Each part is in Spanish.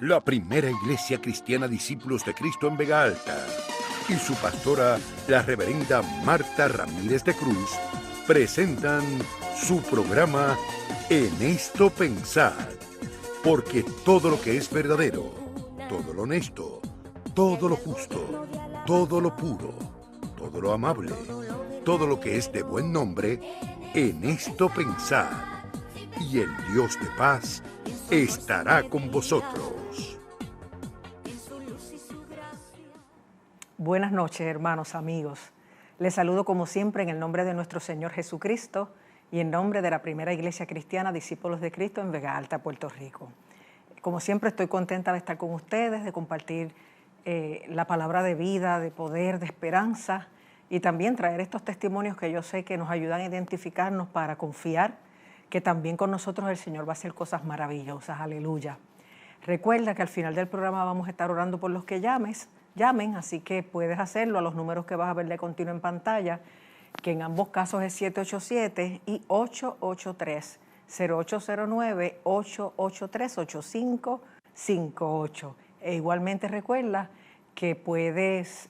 la primera iglesia cristiana Discípulos de Cristo en Vega Alta, y su pastora, la reverenda Marta Ramírez de Cruz, presentan su programa En esto pensad, porque todo lo que es verdadero, todo lo honesto, todo lo justo, todo lo puro, todo lo amable, todo lo que es de buen nombre, en esto pensad, y el Dios de paz estará con vosotros. Buenas noches, hermanos, amigos. Les saludo como siempre en el nombre de nuestro Señor Jesucristo y en nombre de la primera iglesia cristiana Discípulos de Cristo en Vega Alta, Puerto Rico. Como siempre estoy contenta de estar con ustedes, de compartir la palabra de vida, de poder, de esperanza y también traer estos testimonios que yo sé que nos ayudan a identificarnos para confiar que también con nosotros el Señor va a hacer cosas maravillosas. Aleluya. Recuerda que al final del programa vamos a estar orando por los que llamen, así que puedes hacerlo a los números que vas a ver de continuo en pantalla, que en ambos casos es 787 y 883 0809 883 8558. E igualmente recuerda que puedes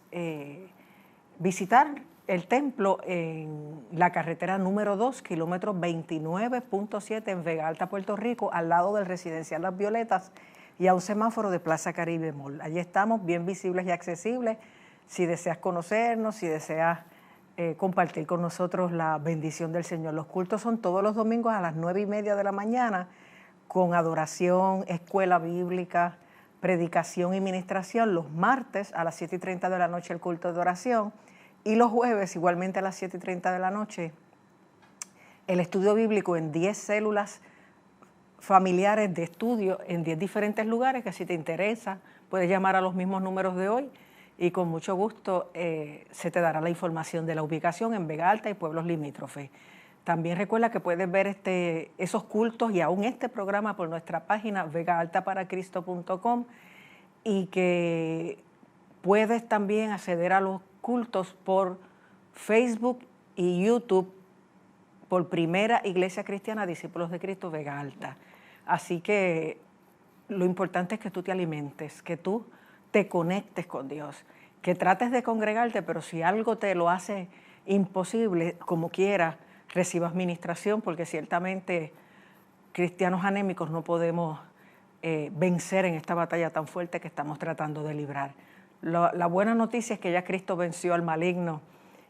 visitar el templo en la carretera número 2, kilómetro 29.7 en Vega Alta, Puerto Rico, al lado del residencial Las Violetas y a un semáforo de Plaza Caribe Mall. Allí estamos, bien visibles y accesibles. Si deseas conocernos, si deseas compartir con nosotros la bendición del Señor. Los cultos son todos los domingos a las 9:30 de la mañana, con adoración, escuela bíblica, predicación y ministración. Los martes a las 7:30 de la noche el culto de oración. Y los jueves, igualmente a las 7:30 de la noche, el estudio bíblico en 10 células familiares de estudio en 10 diferentes lugares, que si te interesa, puedes llamar a los mismos números de hoy y con mucho gusto se te dará la información de la ubicación en Vega Alta y pueblos limítrofes. También recuerda que puedes ver esos cultos y aún este programa por nuestra página vegaaltaparacristo.com y que puedes también acceder a los cultos por Facebook y YouTube por Primera Iglesia Cristiana Discípulos de Cristo Vega Alta. Así que lo importante es que tú te alimentes, que tú te conectes con Dios, que trates de congregarte, pero si algo te lo hace imposible, como quiera, recibas ministración, porque ciertamente cristianos anémicos no podemos vencer en esta batalla tan fuerte que estamos tratando de librar. La buena noticia es que ya Cristo venció al maligno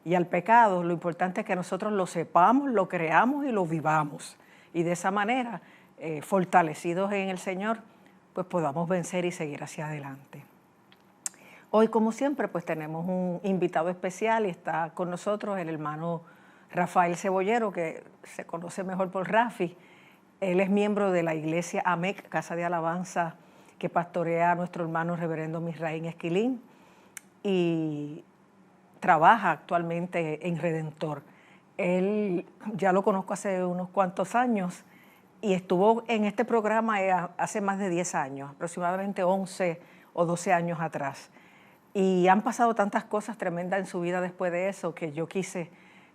y al pecado. Lo importante es que nosotros lo sepamos, lo creamos y lo vivamos. Y de esa manera, fortalecidos en el Señor, pues podamos vencer y seguir hacia adelante. Hoy, como siempre, pues tenemos un invitado especial y está con nosotros el hermano Rafael Cebollero, que se conoce mejor por Rafi. Él es miembro de la iglesia AMEC, Casa de Alabanza, que pastorea a nuestro hermano reverendo Misraín Esquilín y trabaja actualmente en Redentor. Él ya lo conozco hace unos cuantos años y estuvo en este programa hace más de 10 años, aproximadamente 11 o 12 años atrás. Y han pasado tantas cosas tremendas en su vida después de eso que yo quise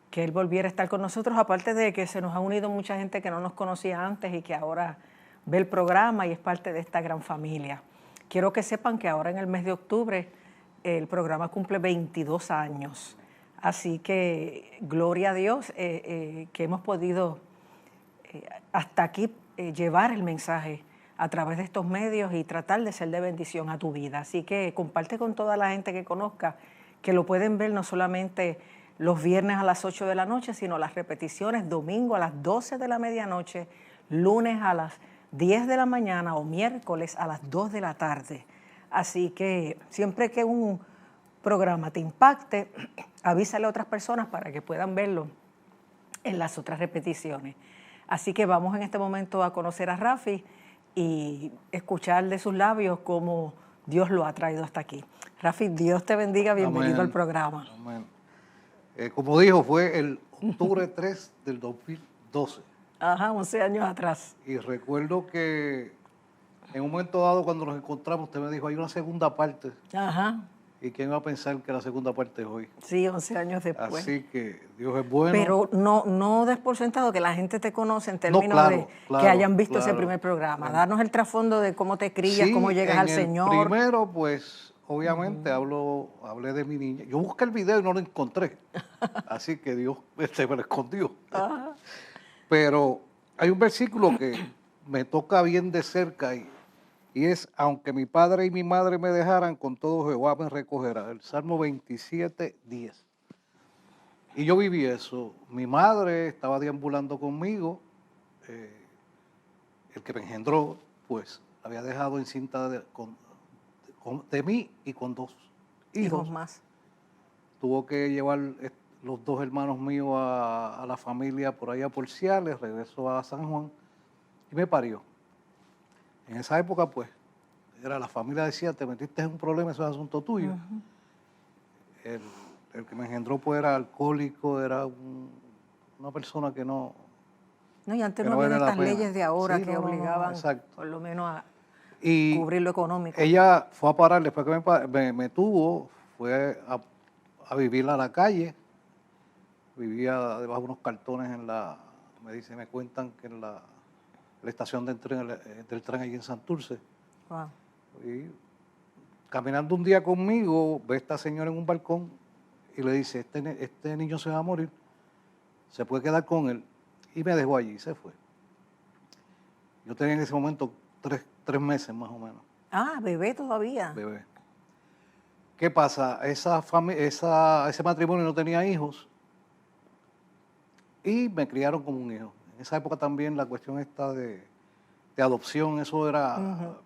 que él volviera a estar con nosotros, aparte de que se nos ha unido mucha gente que no nos conocía antes y que ahora ve el programa y es parte de esta gran familia. Quiero que sepan que ahora en el mes de octubre el programa cumple 22 años. Así que gloria a Dios que hemos podido hasta aquí llevar el mensaje a través de estos medios y tratar de ser de bendición a tu vida. Así que comparte con toda la gente que conozca, que lo pueden ver no solamente los viernes a las 8 de la noche, sino las repeticiones domingo a las 12 de la medianoche, lunes a las 10 de la mañana o miércoles a las 2 de la tarde. Así que siempre que un programa te impacte, avísale a otras personas para que puedan verlo en las otras repeticiones. Así que vamos en este momento a conocer a Rafi y escuchar de sus labios cómo Dios lo ha traído hasta aquí. Rafi, Dios te bendiga, bienvenido Amén. al programa. Amén. Como dijo, fue el octubre 3 del 2012. Ajá, 11 años atrás. Y recuerdo que en un momento dado cuando nos encontramos, usted me dijo, hay una segunda parte. Ajá. ¿Y quién va a pensar que la segunda parte es hoy? Sí, 11 años después. Así que Dios es bueno. Pero no des por sentado que la gente te conoce en No, términos claro, de que claro, hayan visto ese claro. primer programa. Darnos el trasfondo de cómo te crías, Sí, cómo llegas en al el Señor. primero, pues, obviamente hablé de mi niña. Yo busqué el video y no lo encontré. Así que Dios me lo escondió. Ajá. Pero hay un versículo que me toca bien de cerca y es, aunque mi padre y mi madre me dejaran, con todo Jehová me recogerá. El Salmo 27, 10. Y yo viví eso. Mi madre estaba deambulando conmigo. El que me engendró, pues, había dejado encinta de mí y con 2 Hijos hijos. más. Tuvo que llevar los 2 hermanos míos a la familia por allá por Ciales, regresó a San Juan y me parió. En esa época, pues, la familia decía, te metiste en un problema, eso es asunto tuyo. El que me engendró, pues, era alcohólico, era una persona que no... No, y antes que no no habían vale la estas pena. leyes de ahora Sí, que no, obligaban exacto. por lo menos a Y cubrir lo económico. ella fue a parar, después que me tuvo, fue a vivir a la calle, vivía debajo de unos cartones me cuentan que en la estación del tren allí en Santurce. Wow. Y caminando un día conmigo, ve a esta señora en un balcón y le dice, este niño se va a morir, se puede quedar con él. Y me dejó allí, se fue. Yo tenía en ese momento 3 meses más o menos. Ah, bebé todavía. Bebé. ¿Qué pasa? Ese matrimonio no tenía hijos y me criaron como un hijo. En esa época también la cuestión esta de adopción, eso era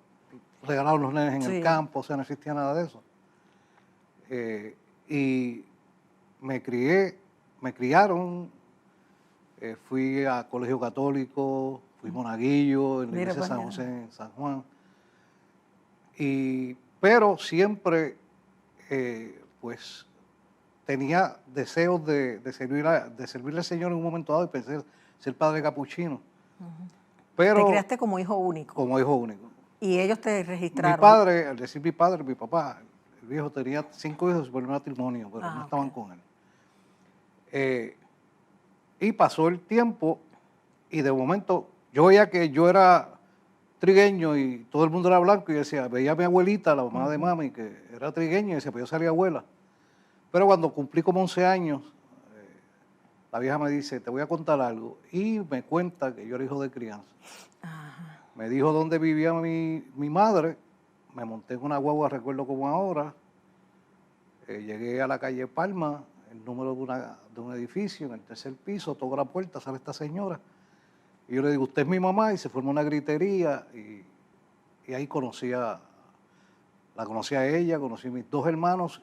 regalar a los nenes en el Sí. campo, o sea, no existía nada de eso. Y me criaron, fui a colegio católico, fui monaguillo en la Mira, iglesia de pues, San ya. José en San Juan. Pero siempre, pues, tenía deseos de servirle al Señor en un momento dado y pensé ser padre capuchino. Pero Te creaste como hijo único. como hijo único. Y ellos te Mi registraron. padre, al decir mi padre, mi papá, el viejo tenía 5 hijos por el matrimonio, pero no estaban ok. con él. Y pasó el tiempo y de momento yo veía que yo era trigueño y todo el mundo era blanco y decía, veía a mi abuelita, la mamá de mami, que era trigueña y decía, pues yo salí abuela. Pero cuando cumplí como 11 años, la vieja me dice, te voy a contar algo. Y me cuenta que yo era hijo de crianza. Ajá. Me dijo dónde vivía mi madre, me monté en una guagua, recuerdo como ahora, llegué a la calle Palma, el número de un edificio, en el 3er piso, toco la puerta, sale esta señora. Y yo le digo, usted es mi mamá, y se formó una gritería, y ahí la conocí a ella, conocí a mis 2 hermanos,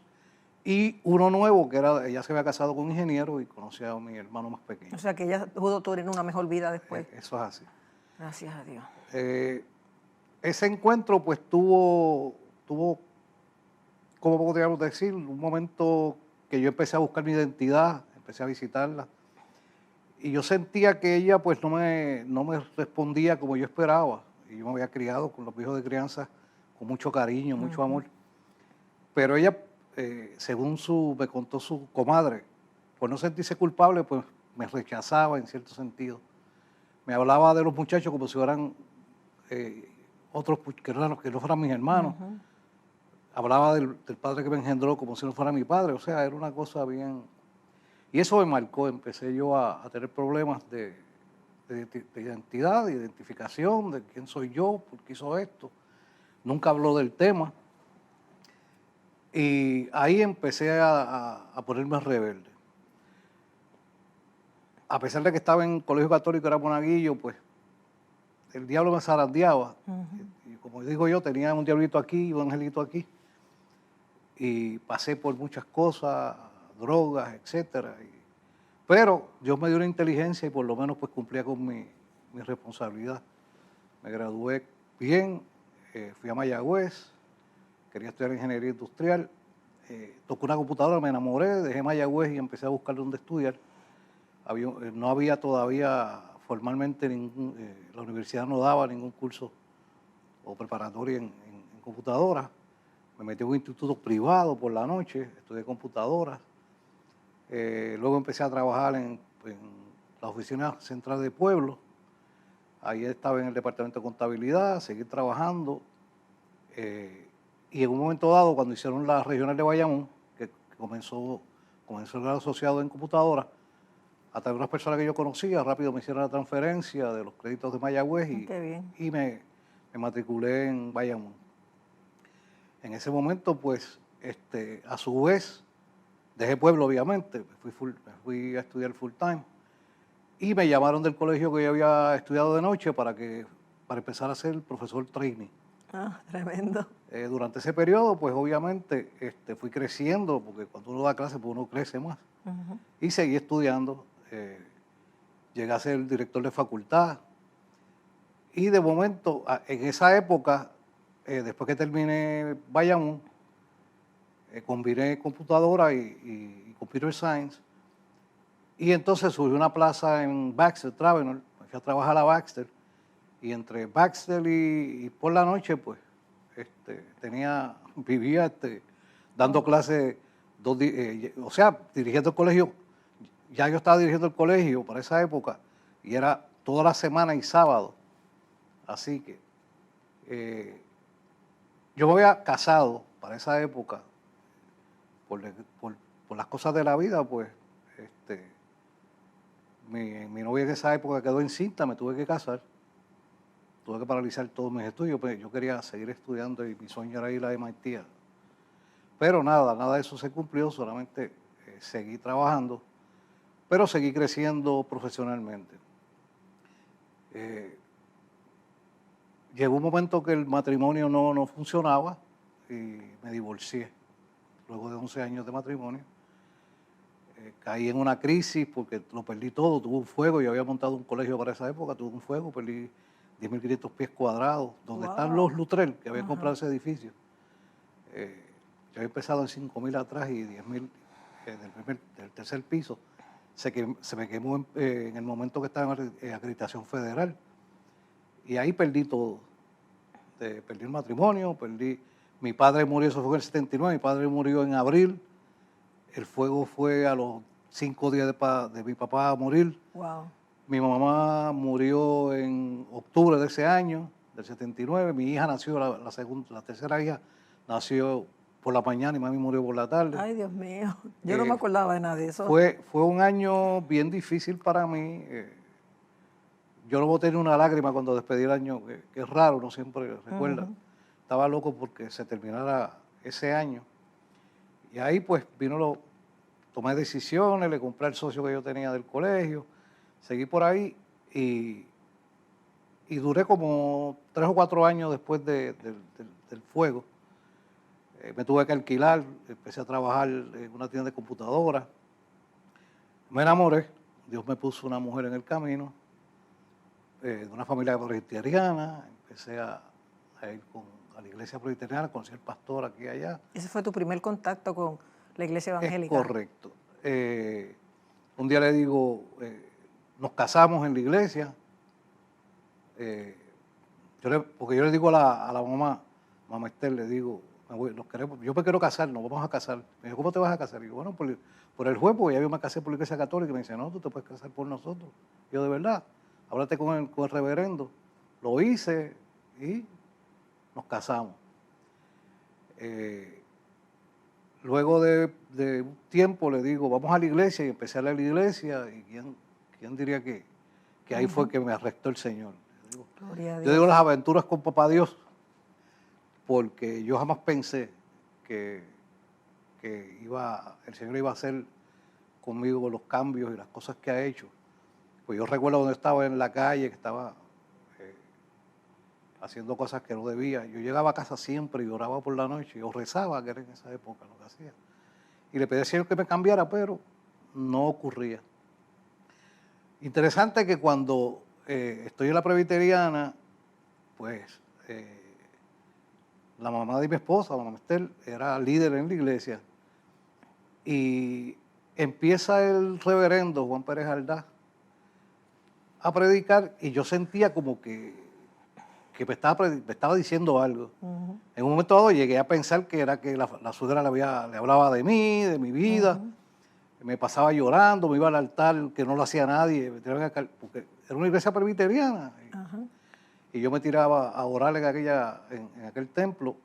y uno nuevo, que ella se había casado con un ingeniero, y conocí a mi hermano más pequeño. O sea que ella pudo tener una mejor vida después. Eso es así. Gracias a Dios. Ese encuentro, pues, tuvo, ¿cómo podríamos decir? Un momento que yo empecé a buscar mi identidad, empecé a visitarla. Y yo sentía que ella, pues, no me respondía como yo esperaba. Y yo me había criado con los hijos de crianza con mucho cariño, mucho amor. Pero ella, según me contó su comadre, por no sentirse culpable, pues, me rechazaba en cierto sentido. Me hablaba de los muchachos como si fueran otros que no fueran mis hermanos. Hablaba del padre que me engendró como si no fuera mi padre. O sea, era una cosa bien... Y eso me marcó. Empecé yo a tener problemas de identidad, de identificación, de quién soy yo, por qué hizo esto. Nunca habló del tema. Y ahí empecé a ponerme rebelde. A pesar de que estaba en colegio católico, era monaguillo, pues el diablo me zarandeaba. Y como digo yo, tenía un diablito aquí y un angelito aquí. Y pasé por muchas cosas, drogas, etcétera. Pero Dios me dio una inteligencia y por lo menos pues cumplía con mi responsabilidad. Me gradué bien, fui a Mayagüez, quería estudiar ingeniería industrial, toqué una computadora, me enamoré, dejé Mayagüez y empecé a buscar dónde estudiar. No había todavía formalmente la universidad no daba ningún curso o preparatoria en computadora. me metí en un instituto privado por la noche, estudié computadoras. Luego empecé a trabajar en la oficina central de pueblo. Ahí estaba en el departamento de contabilidad, seguí trabajando. Y en un momento dado, cuando hicieron la regional de Bayamón, que comenzó el grado asociado en computadora, a través de unas personas que yo conocía, rápido me hicieron la transferencia de los créditos de Mayagüez Qué bien. y me matriculé en Bayamón. En ese momento, pues, a su vez, dejé pueblo, obviamente, me fui a estudiar full time y me llamaron del colegio que yo había estudiado de noche para empezar a ser profesor trainee. Ah, tremendo. Durante ese periodo, pues obviamente fui creciendo, porque cuando uno da clase, pues uno crece más. Ujú. Y seguí estudiando. Llegué a ser director de facultad. Y de momento, en esa época, después que terminé Bayamón, combiné computadora y computer science. Y entonces surgió una plaza en Baxter, Travenor. Me fui a trabajar a Baxter. Y entre Baxter y por la noche, pues, vivía dando clases, o sea, dirigiendo el colegio. Ya yo estaba dirigiendo el colegio para esa época y era toda la semana y sábado. Así que yo me había casado para esa época por las cosas de la vida, pues mi novia en esa época quedó encinta, me tuve que casar. Tuve que paralizar todos mis estudios, pues yo quería seguir estudiando y mi sueño era ir a MIT. Pero nada de eso se cumplió, solamente seguí trabajando, pero seguí creciendo profesionalmente. Llegó un momento que el matrimonio no funcionaba y me divorcié. Luego de 11 años de matrimonio, caí en una crisis porque lo perdí todo, tuve un fuego, yo había montado un colegio para esa época, tuve un fuego, perdí 10.500 pies cuadrados, donde están los Lutrell, que habían comprado ese edificio. Yo había empezado en 5.000 atrás y 10.000 del tercer piso. Se me quemó en el momento que estaba en acreditación federal. Y ahí perdí todo. Perdí el matrimonio, mi padre murió, eso fue en el 79, mi padre murió en abril. El fuego fue a los 5 días de mi papá morir. Wow. Mi mamá murió en octubre de ese año, del 79. Mi hija nació, la tercera hija nació por la mañana y mami murió por la tarde. Ay, Dios mío. Yo no me acordaba de nada de eso. Fue un año bien difícil para mí. Yo no boté ni una lágrima cuando despedí el año, que es raro, uno siempre recuerda. Estaba loco porque se terminara ese año. Y ahí pues tomé decisiones, le compré el socio que yo tenía del colegio, seguí por ahí y duré como 3 o 4 años después del fuego. Me tuve que alquilar, empecé a trabajar en una tienda de computadoras. Me enamoré, Dios me puso una mujer en el camino, de una familia presbiteriana, empecé a ir a la iglesia presbiteriana, conocí al pastor aquí y allá. Ese fue tu primer contacto con la iglesia evangélica. Es correcto. Un día le digo, nos casamos en la iglesia, porque yo le digo a la mamá Esther, le digo, yo me quiero casar, nos vamos a casar. Me dijo, ¿cómo te vas a casar? Y yo, bueno, por el juez, porque ya yo me casé por la iglesia católica. Y me dice, no, tú te puedes casar por nosotros. Yo, de verdad, háblate con el reverendo. Lo hice y nos casamos. Luego de un tiempo le digo, vamos a la iglesia, y empecé a ir a la iglesia. Y quién diría que ahí fue que me arrestó el Señor. Gloria a Dios. Yo digo las aventuras con papá Dios, porque yo jamás pensé que el Señor iba a hacer conmigo los cambios y las cosas que ha hecho. Pues yo recuerdo cuando estaba en la calle, que estaba haciendo cosas que no debía. Yo llegaba a casa siempre y oraba por la noche, yo rezaba, que era en esa época lo que hacía. Y le pedí al Señor que me cambiara, pero no ocurría. Interesante que cuando estoy en la presbiteriana, pues la mamá de mi esposa, la mamá Esther, era líder en la iglesia. Y empieza el reverendo Juan Pérez Aldaz a predicar y yo sentía como que que me estaba diciendo algo. En un momento dado llegué a pensar que era que la suegra le hablaba de mí, de mi vida, me pasaba llorando, me iba al altar, que no lo hacía nadie, porque era una iglesia presbiteriana. Y yo me tiraba a orar en aquel templo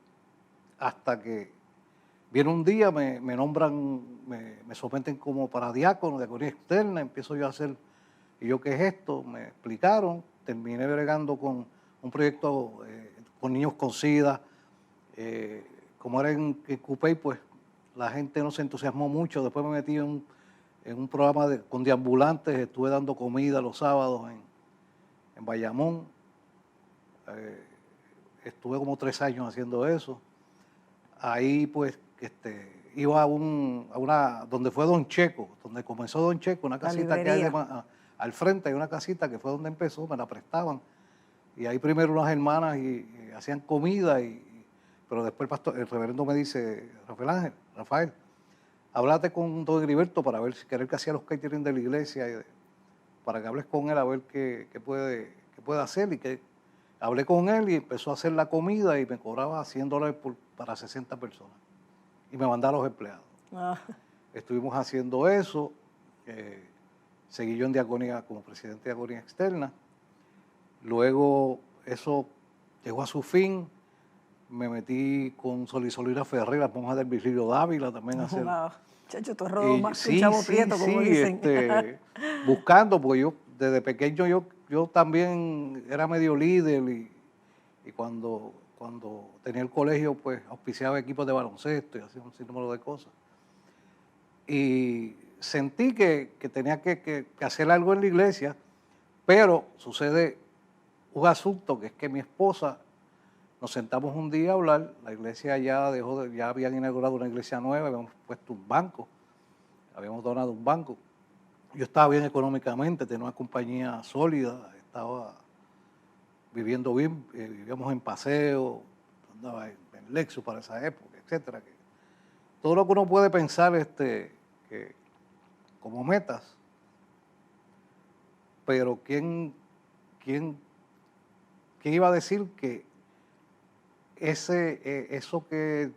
hasta que viene un día, me nombran, me someten como para diácono, diaconía externa, empiezo yo a hacer, y yo, ¿qué es esto? Me explicaron, terminé bregando con un proyecto con niños con SIDA. Como era en Cupey, pues la gente no se entusiasmó mucho. Después me metí en un programa con deambulantes, estuve dando comida los sábados en Bayamón. Estuve como 3 años haciendo eso. Ahí pues iba donde fue Don Checo, donde comenzó Don Checo, una casita que hay al frente, hay una casita que fue donde empezó, me la prestaban. Y ahí primero unas hermanas y hacían comida, pero después el reverendo me dice, Rafael, háblate con don Heriberto para ver si querer que hacía los catering de la iglesia, para que hables con él a ver qué puede hacer. Y que hablé con él y empezó a hacer la comida y me cobraba $100 para 60 personas. Y me mandaba a los empleados. Estuvimos haciendo eso. Seguí yo en diaconía como presidente de diaconía externa. Luego eso llegó a su fin. Me metí con Solina Ferrer, la monja del Virgilio Dávila, también a hacer. Chacho, tú has rodado más que un chavo prieto, como dicen. Buscando, porque yo desde pequeño yo también era medio líder y cuando tenía el colegio, pues auspiciaba equipos de baloncesto y hacía un sinnúmero de cosas. Y sentí que tenía que hacer algo en la iglesia, pero sucede un asunto, que es que mi esposa, nos sentamos un día a hablar, la iglesia ya habían inaugurado una iglesia nueva, habíamos puesto un banco, habíamos donado un banco. Yo estaba bien económicamente, tenía una compañía sólida, estaba viviendo bien, vivíamos en Paseo, andaba en Lexus para esa época, etcétera. Todo lo que uno puede pensar que como metas, pero ¿quién iba a decir que eso que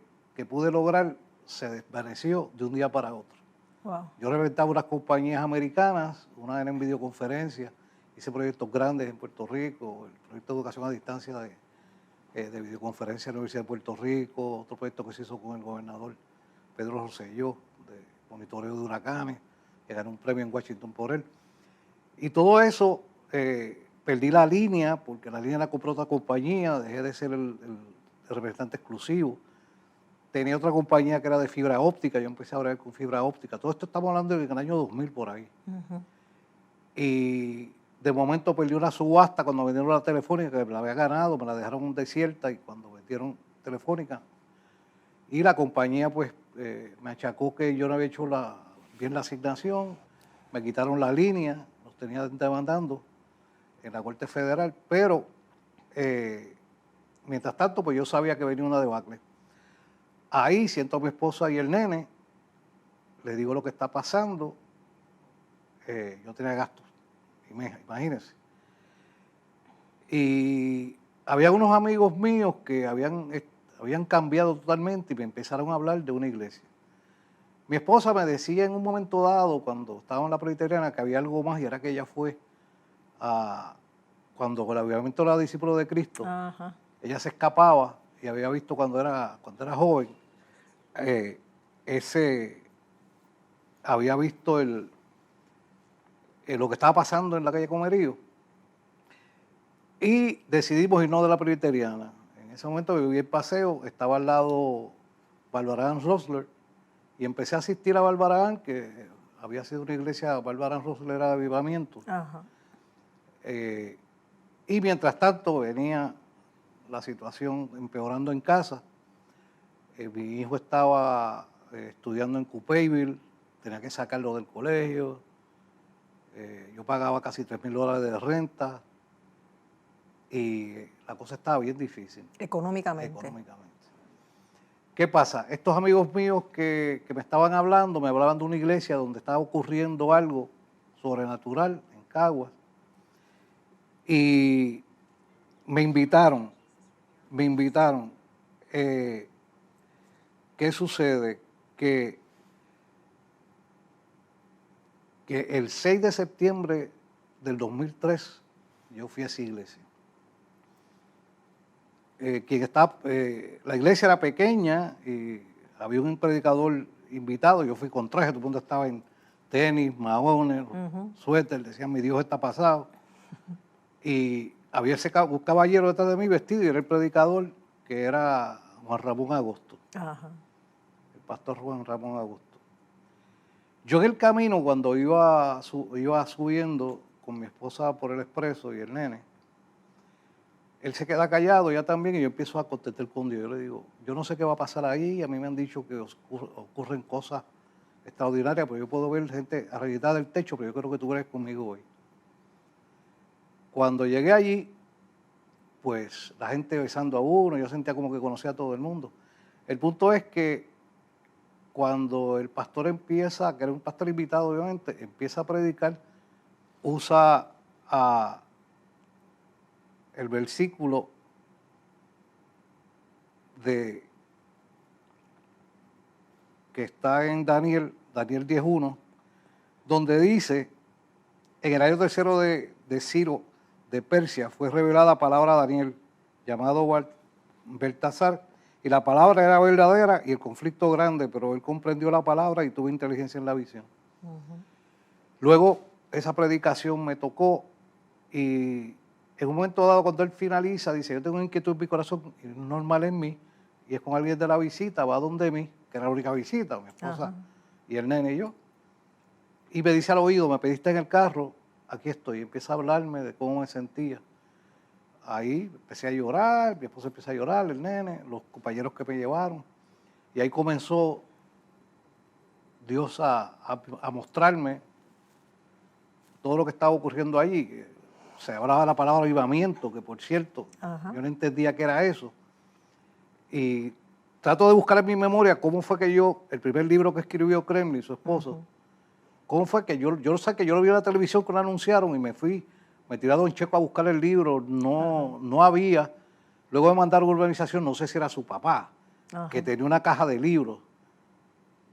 pude lograr se desvaneció de un día para otro? Wow. Yo reventaba unas compañías americanas, una era en videoconferencia, hice proyectos grandes en Puerto Rico, el proyecto de educación a distancia de videoconferencia en la Universidad de Puerto Rico, otro proyecto que se hizo con el gobernador Pedro Rosselló, de monitoreo de huracanes, que ganó un premio en Washington por él. Y todo eso, perdí la línea, porque la línea la compró otra compañía, dejé de ser el representante exclusivo. Tenía otra compañía que era de fibra óptica, yo empecé a hablar con fibra óptica. Todo esto estamos hablando del año 2000 por ahí. Y de momento perdí una subasta cuando vendieron la Telefónica, que me la había ganado, me la dejaron desierta, y cuando vendieron Telefónica. Y la compañía pues me achacó que yo no había hecho bien la asignación, me quitaron la línea, los tenía demandando en la Corte Federal, pero mientras tanto pues yo sabía que venía una debacle. Ahí siento a mi esposa y el nene, le digo lo que está pasando, yo tenía gastos, imagínense. Y había unos amigos míos que habían cambiado totalmente y me empezaron a hablar de una iglesia. Mi esposa me decía en un momento dado, cuando estaba en la presbiteriana, que había algo más, y era que ella fue cuando el avivamiento de los discípulos de Cristo, ella se escapaba y había visto cuando era joven, había visto lo que estaba pasando en la calle Comerío, y decidimos irnos de la presbiteriana. En ese momento viví el Paseo, estaba al lado Barbarán Rosler, y empecé a asistir a Barbarán, que había sido una iglesia, Barbarán Rosler era de avivamiento. Y mientras tanto venía la situación empeorando en casa. Mi hijo estaba estudiando en Cupeyville, tenía que sacarlo del colegio. Yo pagaba casi $3,000 de renta y la cosa estaba bien difícil. Económicamente. ¿Qué pasa? Estos amigos míos que me estaban hablando, me hablaban de una iglesia donde estaba ocurriendo algo sobrenatural en Caguas. Y me invitaron. ¿Qué sucede? Que el 6 de septiembre del 2003 yo fui a esa iglesia. La iglesia era pequeña y había un predicador invitado. Yo fui con traje, todo el mundo estaba en tenis, maones, suéter, decían mi Dios está pasado. Y había un caballero detrás de mí vestido y era el predicador, que era Juan Ramón Agosto. Ajá. El pastor Juan Ramón Agosto. Yo en el camino, cuando iba subiendo con mi esposa por el expreso y el nene, él se queda callado ya también y yo empiezo a contestar con Dios. Yo le digo, yo no sé qué va a pasar ahí, a mí me han dicho que ocurren cosas extraordinarias, pero yo puedo ver gente arreglada del techo, pero yo creo que tú eres conmigo hoy. Cuando llegué allí, pues la gente besando a uno, yo sentía como que conocía a todo el mundo. El punto es que cuando el pastor empieza, que era un pastor invitado obviamente, empieza a predicar, usa el versículo que está en Daniel 10:1, donde dice, en el año tercero de Ciro de Persia fue revelada palabra a Daniel, llamado Beltasar, y la palabra era verdadera y el conflicto grande, pero él comprendió la palabra y tuvo inteligencia en la visión. Luego, esa predicación me tocó y en un momento dado, cuando él finaliza, dice, yo tengo una inquietud en mi corazón normal en mí, y es con alguien de la visita, va donde mí, que era la única visita, mi esposa y el nene y yo, y me dice al oído, me pediste en el carro, aquí estoy, y empieza a hablarme de cómo me sentía. Ahí empecé a llorar, mi esposa empezó a llorar, el nene, los compañeros que me llevaron, y ahí comenzó Dios a mostrarme todo lo que estaba ocurriendo allí. Se hablaba la palabra avivamiento, que por cierto, yo no entendía qué era eso. Y trato de buscar en mi memoria cómo fue que el primer libro que escribió Kremlin, su esposo, cómo fue que yo sé que yo lo vi en la televisión cuando lo anunciaron y me tiré a Don Checo a buscar el libro, no había. Luego me mandaron a una organización, no sé si era su papá, que tenía una caja de libros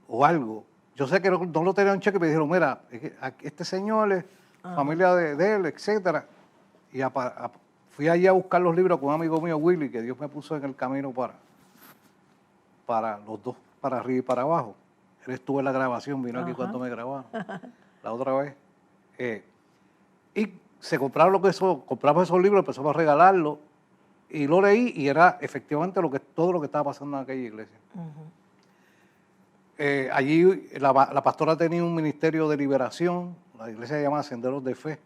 o algo. Yo sé que no lo tenía Don Checo y me dijeron, mira, este señor es familia de él, etcétera. Y fui allí a buscar los libros con un amigo mío, Willy, que Dios me puso en el camino para los dos, para arriba y para abajo. Él estuvo en la grabación, vino aquí cuando me grabaron, la otra vez. Y se compramos esos libros, empezamos a regalarlos, y lo leí, y era efectivamente todo lo que estaba pasando en aquella iglesia. Allí la pastora tenía un ministerio de liberación, la iglesia se llama Senderos de Fe.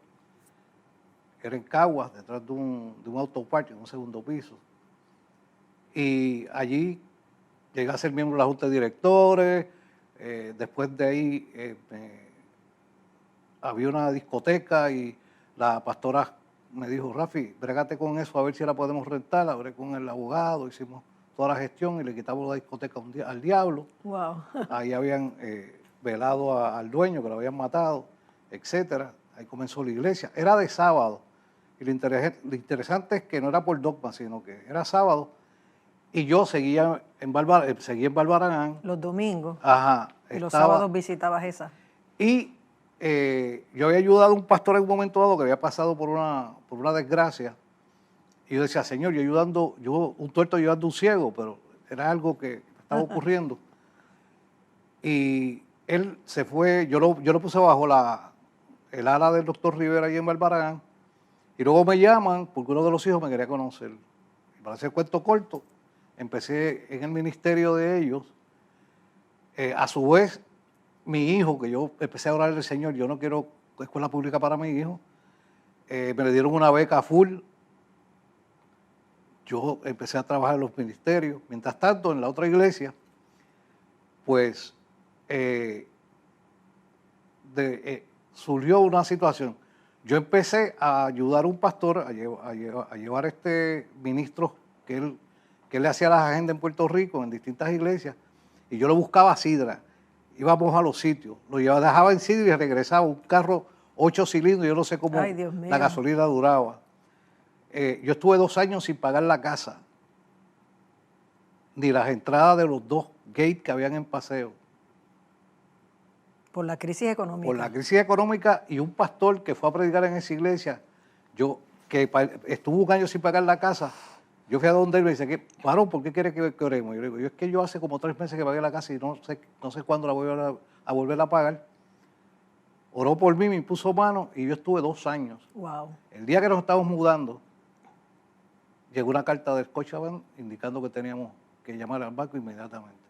Era en Caguas, detrás de un autoparque, en un segundo piso. Y allí llegué a ser miembro de la Junta de Directores. Después de ahí había una discoteca y la pastora me dijo, Rafi, brégate con eso, a ver si la podemos rentar. Hablé con el abogado, hicimos toda la gestión y le quitamos la discoteca al diablo. Wow. Ahí habían velado al dueño, que lo habían matado, etcétera. Ahí comenzó la iglesia. Era de sábado. Y lo interesante es que no era por dogma, sino que era sábado. Y yo seguía en Barbaragán. Los domingos. Y los sábados visitabas esa. Y yo había ayudado a un pastor en un momento dado que había pasado por una desgracia. Y yo decía, Señor, un tuerto ayudando a un ciego, pero era algo que estaba ocurriendo. Y él se fue, yo lo puse bajo el ala del doctor Rivera ahí en Barbaragán. Y luego me llaman porque uno de los hijos me quería conocer. Y para hacer cuento corto, empecé en el ministerio de ellos. A su vez, mi hijo, que yo empecé a orar al Señor, yo no quiero escuela pública para mi hijo, me le dieron una beca full. Yo empecé a trabajar en los ministerios. Mientras tanto, en la otra iglesia, pues surgió una situación. Yo empecé a ayudar a un pastor a llevar ministros que él le hacía las agendas en Puerto Rico, en distintas iglesias, y yo lo buscaba a sidra. Íbamos a los sitios, lo dejaba en sidra y regresaba, un carro 8 cilindros, yo no sé cómo la gasolina duraba. yo estuve 2 años sin pagar la casa, ni las entradas de los 2 gates que habían en Paseo. Por la crisis económica. Por la crisis económica, y un pastor que fue a predicar en esa iglesia, estuvo 1 año sin pagar la casa, yo fui a donde él y me dice, varón, ¿por qué quiere que oremos? Yo le digo, es que yo hace como 3 meses que pagué la casa y no sé cuándo la voy a volver a pagar. Oró por mí, me impuso mano y yo estuve 2 años. Wow. El día que nos estábamos mudando, llegó una carta del Scotiabank indicando que teníamos que llamar al banco inmediatamente.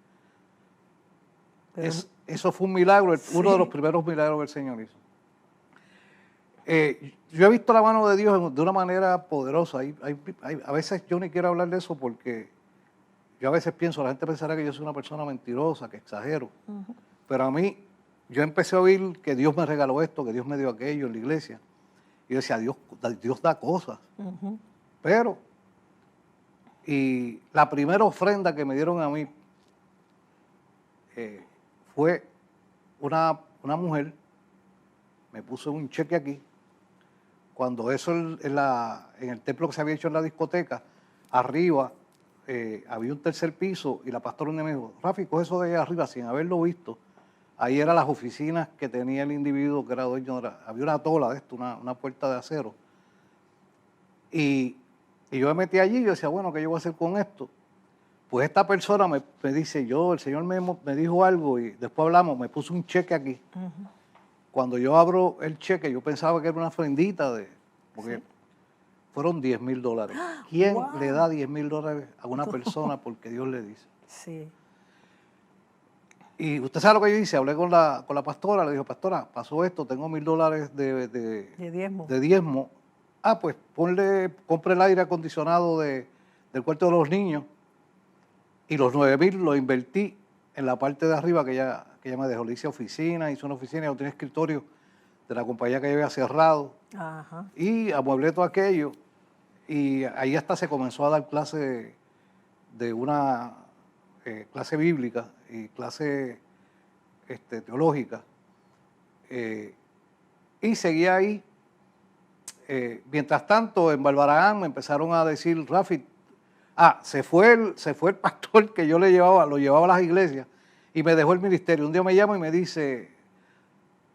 Eso fue un milagro, Sí. uno de los primeros milagros que el Señor hizo. Yo he visto la mano de Dios de una manera poderosa. A veces yo ni quiero hablar de eso porque yo a veces pienso, la gente pensará que yo soy una persona mentirosa, que exagero. Pero a mí, yo empecé a oír que Dios me regaló esto, que Dios me dio aquello en la iglesia. Y yo decía, Dios da cosas. Pero, y la primera ofrenda que me dieron a mí fue una mujer, me puso un cheque aquí. Cuando eso en el templo que se había hecho en la discoteca, arriba había un 3er piso y la pastora me dijo, Rafi, coge eso de ahí arriba sin haberlo visto. Ahí eran las oficinas que tenía el individuo que era dueño, había una tola de esto, una puerta de acero. Y yo me metí allí y yo decía, bueno, ¿qué yo voy a hacer con esto? Pues esta persona me dice, el Señor me dijo algo y después hablamos, me puso un cheque aquí. Cuando yo abro el cheque, yo pensaba que era una ofrendita porque fueron $10,000. ¿Quién le da $10,000 a una persona porque Dios le dice? Sí. Y usted sabe lo que yo hice, hablé con la pastora, le dijo, pastora, pasó esto, tengo $1,000 de diezmo. Pues compre el aire acondicionado del cuarto de los niños y los 9,000 los invertí en la parte de arriba que ella me dejó. Le hice oficina, hice una oficina, yo tenía escritorio de la compañía que yo había cerrado. Ajá. Y amueblé todo aquello y ahí hasta se comenzó a dar clase de una clase bíblica y clase teológica. Y seguía ahí. Mientras tanto, en Barbaragán me empezaron a decir, Rafi, se fue el pastor que yo lo llevaba a las iglesias y me dejó el ministerio. Un día me llama y me dice,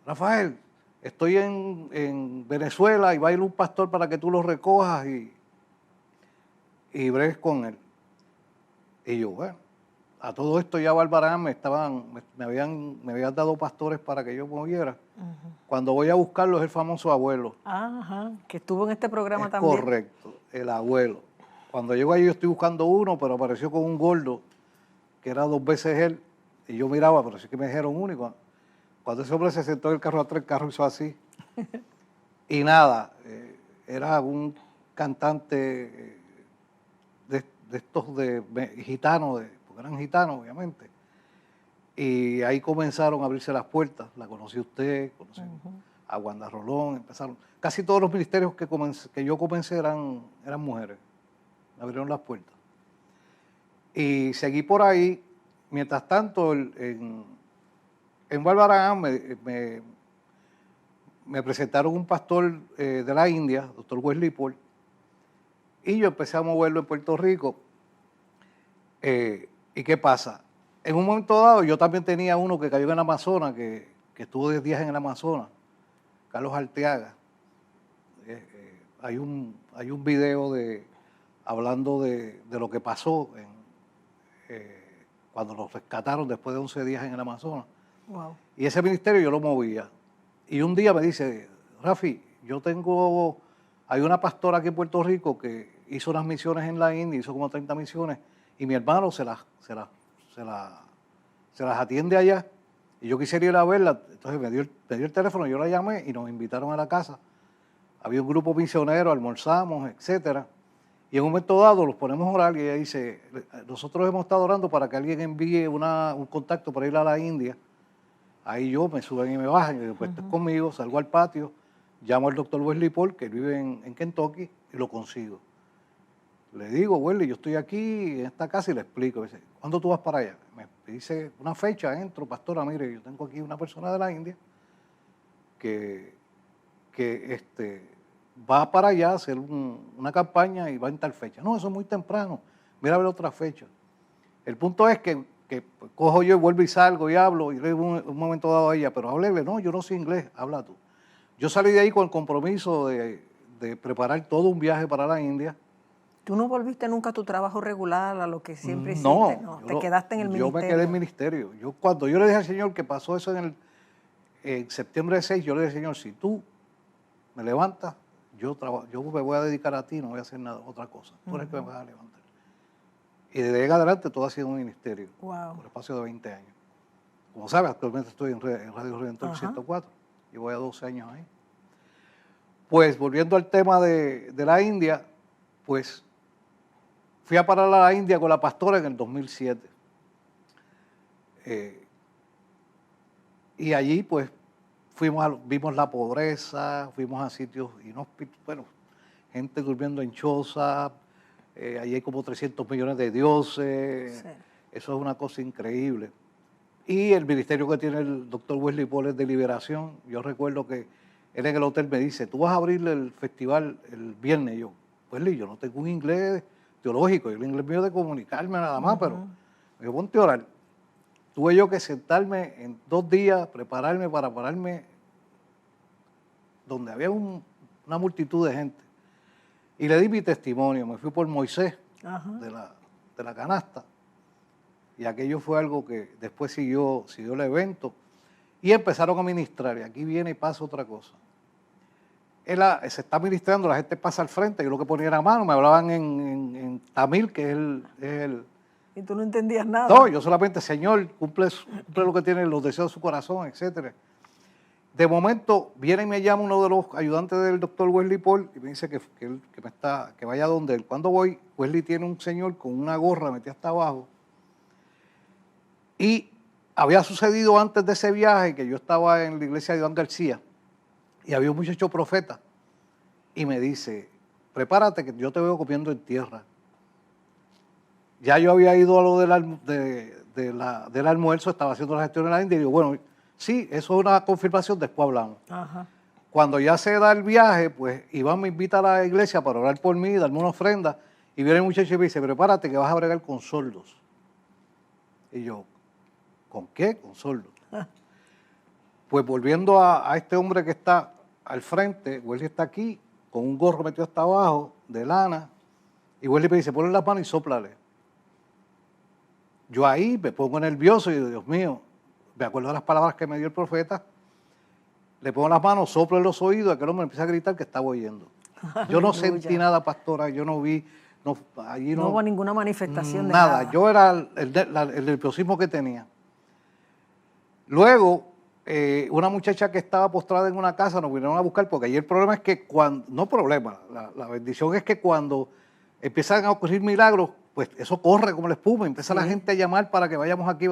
Rafael, estoy en Venezuela y va a ir un pastor para que tú lo recojas y bregues con él. Y yo, bueno, a todo esto ya Barbaragán me habían dado pastores para que yo moviera. Cuando voy a buscarlo es el famoso abuelo. Ajá, que estuvo en este programa Es también. correcto, el abuelo. Cuando llego ahí yo estoy buscando uno, pero apareció con un gordo que era 2 veces él. Y yo miraba, pero sí que me dijeron único. Cuando ese hombre se sentó en el carro atrás, el carro hizo así. Y nada, era un cantante de estos gitanos, porque eran gitanos, obviamente. Y ahí comenzaron a abrirse las puertas. La conocí usted, conocí a Wanda Rolón, empezaron. Casi todos los ministerios que yo comencé eran mujeres. Me abrieron las puertas. Y seguí por ahí. Mientras tanto, en Barbaragán me presentaron un pastor de la India, doctor Wesley Paul, y yo empecé a moverlo en Puerto Rico. ¿Y qué pasa? En un momento dado, yo también tenía uno que cayó en el Amazonas, que estuvo 10 días en el Amazonas, Carlos Arteaga. Hay un video hablando de lo que pasó cuando los rescataron después de 11 días en el Amazonas. Wow. Y ese ministerio yo lo movía. Y un día me dice, Rafi, hay una pastora aquí en Puerto Rico que hizo unas misiones en la India, hizo como 30 misiones, y mi hermano se las atiende allá. Y yo quisiera ir a verla. Entonces me dio el teléfono, yo la llamé y nos invitaron a la casa. Había un grupo misionero, almorzamos, etcétera. Y en un momento dado los ponemos a orar y ella dice, nosotros hemos estado orando para que alguien envíe un contacto para ir a la India. Ahí me suben y me bajan, y digo, pues estés conmigo, salgo al patio, llamo al doctor Wesley Paul, que vive en Kentucky, y lo consigo. Le digo, Wesley, yo estoy aquí en esta casa y le explico. Dice, ¿cuándo tú vas para allá? Me dice una fecha, entro, pastora, mire, yo tengo aquí una persona de la India que va para allá a hacer una campaña y va en tal fecha. No, eso es muy temprano, mira a ver otra fecha. El punto es que pues, cojo yo y vuelvo y salgo y hablo, y le digo un momento dado a ella, pero háblele, no, yo no sé inglés, habla tú. Yo salí de ahí con el compromiso de preparar todo un viaje para la India. ¿Tú no volviste nunca a tu trabajo regular, a lo que siempre hiciste? No, Te quedaste en el ministerio. Yo me quedé en el ministerio. Cuando yo le dije al Señor que pasó eso en septiembre de 6, yo le dije, Señor, si tú me levantas, yo me voy a dedicar a ti, no voy a hacer nada, otra cosa. Tú eres el que me vas a levantar. Y desde ahí en adelante todo ha sido un ministerio, por el espacio de 20 años. Como sabes, actualmente estoy en Radio Redentor 104, y voy a 12 años ahí. Pues volviendo al tema de la India, pues fui a parar a la India con la pastora en el 2007. Y allí pues vimos la pobreza, fuimos a sitios inhóspitos, bueno, gente durmiendo en chozas, allí hay como 300 millones de dioses, sí. Eso es una cosa increíble. Y el ministerio que tiene el doctor Wesley Paul es de liberación. Yo recuerdo que él en el hotel me dice, tú vas a abrir el festival el viernes. Y yo, Wesley, yo no tengo un inglés teológico, yo el inglés mío de comunicarme nada más, pero me dijo, ponte a orar. Tuve yo que sentarme en 2 días, prepararme para pararme donde había una multitud de gente. Y le di mi testimonio, me fui por Moisés de la canasta. Y aquello fue algo que después siguió el evento. Y empezaron a ministrar. Y aquí viene y pasa otra cosa. Se está ministrando, la gente pasa al frente. Yo lo que ponía era mano, me hablaban en tamil, que es el... ¿Y tú no entendías nada? No, yo solamente, Señor, cumple lo que tiene, los deseos de su corazón, etc. De momento, viene y me llama uno de los ayudantes del doctor Wesley Paul y me dice que vaya donde él. Cuando voy, Wesley tiene un señor con una gorra metida hasta abajo. Y había sucedido antes de ese viaje que yo estaba en la iglesia de Iván García y había un muchacho profeta y me dice, prepárate que yo te veo comiendo en tierra. Ya yo había ido a lo del almuerzo, estaba haciendo la gestión en la India y digo, bueno, sí, eso es una confirmación, después hablamos. Cuando ya se da el viaje, pues Iván me invita a la iglesia para orar por mí, darme una ofrenda y viene el muchacho y me dice, prepárate que vas a bregar con sordos. Y yo, ¿con qué? Con sordos. Pues volviendo a este hombre que está al frente, Wesley está aquí, con un gorro metido hasta abajo, de lana, y Wesley me dice, ponle las manos y sóplale. Yo ahí me pongo nervioso y digo, Dios mío, me acuerdo de las palabras que me dio el profeta, le pongo las manos, soplo en los oídos, aquel hombre empieza a gritar que estaba oyendo. Yo no sentí nada, pastora, yo no vi, allí no hubo ninguna manifestación de nada. nada. Yo era el nerviosismo que tenía. Luego, una muchacha que estaba postrada en una casa nos vinieron a buscar, porque allí el problema es que la bendición es que cuando empiezan a ocurrir milagros, pues eso corre como la espuma, empieza la gente a llamar para que vayamos aquí.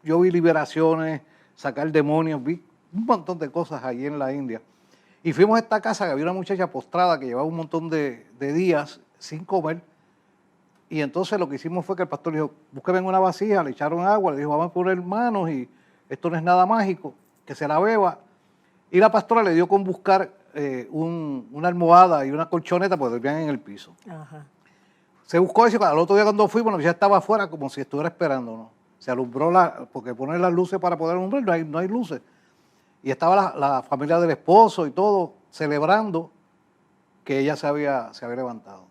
Yo vi liberaciones, sacar demonios, vi un montón de cosas allí en la India. Y fuimos a esta casa que había una muchacha postrada que llevaba un montón de días sin comer. Y entonces lo que hicimos fue que el pastor dijo, búsqueme en una vasija, le echaron agua, le dijo, vamos a poner manos y esto no es nada mágico, que se la beba. Y la pastora le dio con buscar una almohada y una colchoneta porque dormían en el piso. Se buscó eso, al otro día cuando fuimos, ya estaba afuera como si estuviera esperándonos. Se alumbró, porque poner las luces para poder alumbrar, no hay luces. Y estaba la familia del esposo y todo celebrando que ella se había levantado.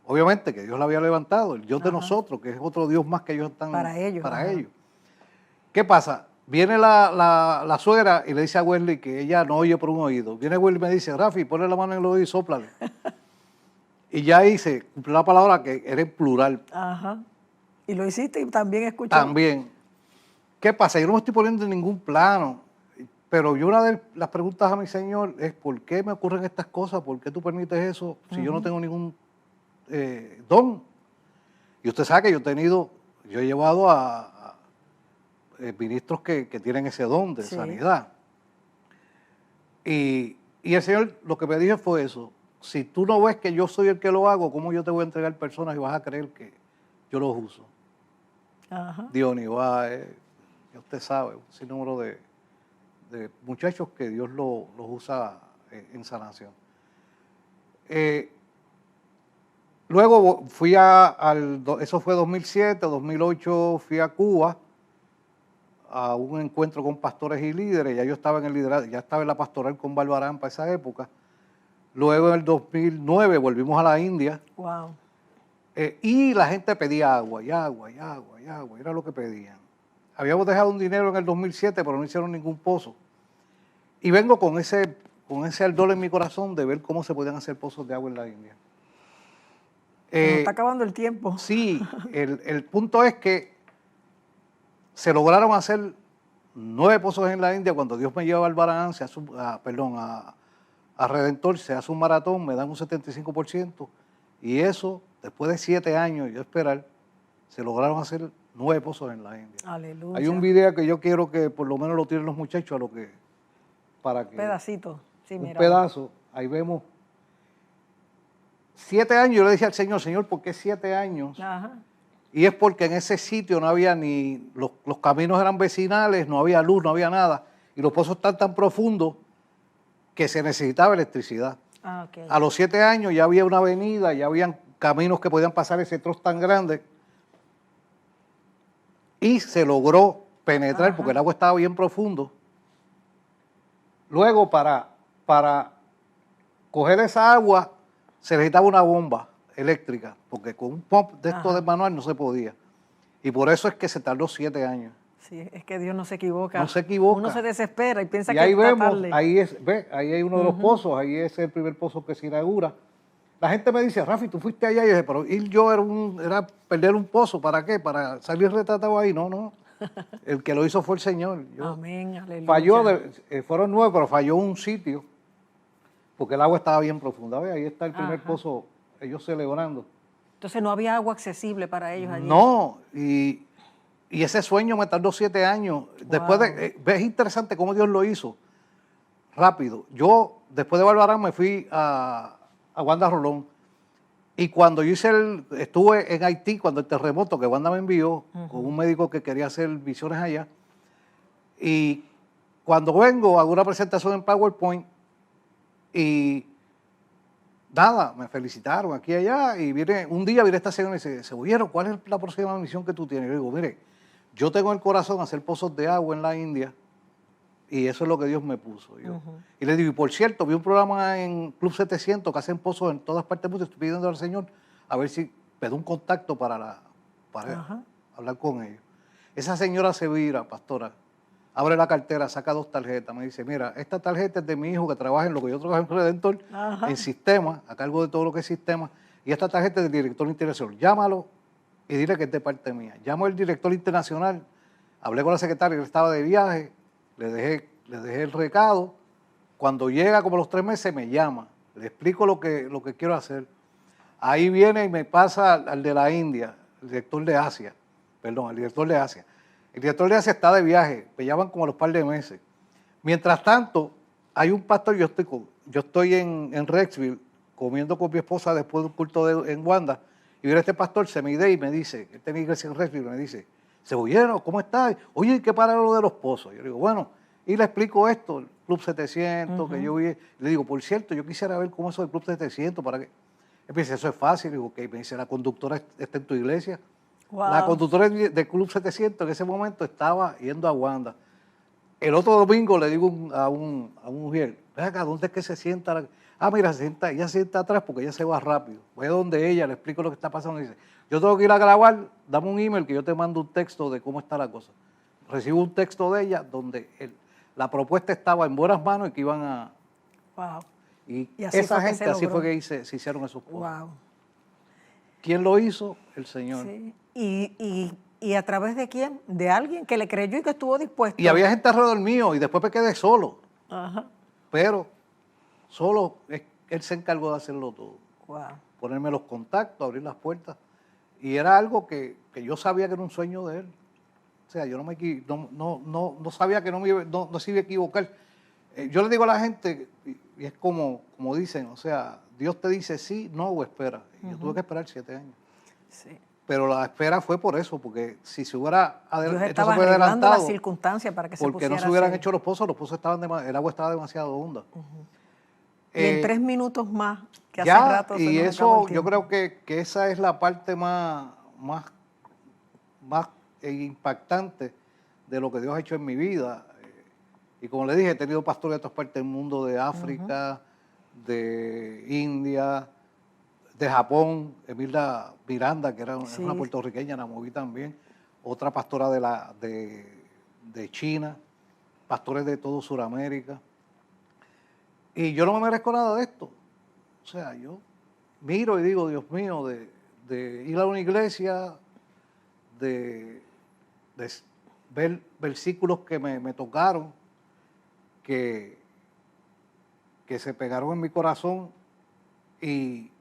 Obviamente que Dios la había levantado, el Dios de nosotros, que es otro Dios más que ellos están para ellos. ¿Qué pasa? Viene la suegra y le dice a Wesley que ella no oye por un oído. Viene Wesley y me dice, Rafi, ponle la mano en el oído y sóplale. Y ya ahí se cumplió la palabra que era en plural. ¿Y lo hiciste y también escuchó? También. ¿Qué pasa? Yo no me estoy poniendo en ningún plano, pero yo una de las preguntas a mi Señor es, ¿por qué me ocurren estas cosas? ¿Por qué tú permites eso si yo no tengo ningún don? Y usted sabe que yo he llevado a ministros que tienen ese don de sanidad. Y el Señor lo que me dijo fue eso. Si tú no ves que yo soy el que lo hago, ¿cómo yo te voy a entregar personas y vas a creer que yo los uso? Dios ya usted sabe, un sinnúmero de muchachos que Dios los usa en sanación. Luego fui eso fue 2007, 2008, fui a Cuba a un encuentro con pastores y líderes. Ya yo estaba en el liderazgo, ya estaba en la pastoral con Barbarán para esa época. Luego en el 2009 volvimos a la India. Wow. Y la gente pedía agua, y agua, y agua, y agua. Era lo que pedían. Habíamos dejado un dinero en el 2007, pero no hicieron ningún pozo. Y vengo con ese ardor en mi corazón de ver cómo se podían hacer pozos de agua en la India. Se nos está acabando el tiempo. Sí, el punto es que se lograron hacer 9 pozos en la India. Cuando Dios me lleva al Barahán, a Redentor, se hace un maratón, me dan un 75%. Y eso, después de 7 años yo esperar, se lograron hacer 9 pozos en la India. Aleluya. Hay un video que yo quiero que por lo menos lo tiren los muchachos para que... Pedacito. Sí, un mira. pedazo, ahí vemos. 7 años, yo le decía al Señor, ¿por qué 7 años? Ajá. Y es porque en ese sitio no había los caminos eran vecinales, no había luz, no había nada. Y los pozos están tan profundos que se necesitaba electricidad. Ah, okay. A los 7 años ya había una avenida, ya habían caminos que podían pasar ese trozo tan grande. Y se logró penetrar. Ajá. Porque el agua estaba bien profundo. Luego, para coger esa agua, se necesitaba una bomba eléctrica, porque con un pump de esto de manual no se podía. Y por eso es que se tardó 7 años. Sí, es que Dios no se equivoca. No se equivoca. Uno se desespera y piensa y que ahí está vemos, tarde. ahí hay uno de los pozos, ahí es el primer pozo que se inaugura. La gente me dice, Rafi, tú fuiste allá, y yo dije, pero ir yo era perder un pozo, ¿para qué? ¿Para salir retratado ahí? No. El que lo hizo fue el Señor. Amén, aleluya. Falló, fueron 9, pero falló un sitio, porque el agua estaba bien profunda. ¿Ves? Ahí está el primer pozo, ellos celebrando. Entonces no había agua accesible para ellos allí. No, y ese sueño me tardó 7 años. Wow. Después ves interesante cómo Dios lo hizo, rápido. Yo, después de Barbarán, me fui a Wanda Rolón. Y cuando yo estuve en Haití, cuando el terremoto que Wanda me envió, con un médico que quería hacer visiones allá, y cuando vengo, hago una presentación en PowerPoint, y nada, me felicitaron aquí y allá, y un día viene esta señora y me dice, Cebollero, ¿cuál es la próxima misión que tú tienes? Y yo digo, mire, yo tengo en el corazón hacer pozos de agua en la India, y eso es lo que Dios me puso. Y le digo, y por cierto, vi un programa en Club 700 que hacen pozos en todas partes del mundo. Estoy pidiendo al Señor a ver si me da un contacto para hablar con ellos. Esa señora se vira, pastora, abre la cartera, saca 2 tarjetas. Me dice, mira, esta tarjeta es de mi hijo que trabaja en lo que yo trabajo en Redentor, en sistema, a cargo de todo lo que es sistema. Y esta tarjeta es del director internacional. Llámalo y dile que es de parte mía. Llamo al director internacional, hablé con la secretaria, él estaba de viaje. Le dejé el recado. Cuando llega como los 3 meses me llama. Le explico lo que quiero hacer. Ahí viene y me pasa al de la India, el director de Asia. El director de Asia. El director de Asia está de viaje. Me llaman como a los par de meses. Mientras tanto, hay un pastor, yo estoy en Rexville comiendo con mi esposa después de un culto en Wanda. Y viene este pastor, se me ide y me dice, él tenía iglesia en Rexville, me dice, Cebollero, ¿cómo estás? Oye, ¿qué para lo de los pozos? Yo digo, bueno, y le explico esto, el Club 700, que yo vi. Le digo, por cierto, yo quisiera ver cómo es eso del Club 700, para que... Él me dice, eso es fácil. Digo, ok, me dice, la conductora está en tu iglesia. Wow. La conductora del Club 700 en ese momento estaba yendo a Wanda. El otro domingo le digo a un mujer, ven acá, ¿dónde es que se sienta? Mira, ella se sienta atrás porque ella se va rápido. Voy a donde ella, le explico lo que está pasando y dice, yo tengo que ir a grabar, dame un email que yo te mando un texto de cómo está la cosa. Recibo un texto de ella donde la propuesta estaba en buenas manos y que iban a... Wow. Y esa gente, así fue que se hicieron esos pozos. Wow. ¿Quién lo hizo? El Señor. Sí. ¿Y a través de quién? De alguien que le creyó y que estuvo dispuesto. Y había gente alrededor mío y después me quedé solo. Ajá. Pero solo él se encargó de hacerlo todo. Wow. Ponerme los contactos, abrir las puertas. Y era algo que yo sabía que era un sueño de él. O sea, yo no sabía que no se iba a equivocar. Yo le digo a la gente, y es como dicen, o sea, Dios te dice sí, no o espera. Yo tuve que esperar 7 años. Sí. Pero la espera fue por eso, porque si se hubiera adelantado las circunstancias para que se porque pusiera no se hubieran hecho los pozos estaban el agua estaba demasiado honda. Y en 3 minutos más, que hace ya, rato se y nos acabó eso el yo tiempo. creo que esa es la parte más impactante de lo que Dios ha hecho en mi vida. Y como le dije, he tenido pastores de todas partes del mundo, de África, de India, de Japón. Emilda Miranda, que es una Sí. puertorriqueña, la moví también. Otra pastora de China, pastores de todo Sudamérica. Y yo no me merezco nada de esto. O sea, yo miro y digo, Dios mío, de ir a una iglesia, de ver versículos que me tocaron, que se pegaron en mi corazón y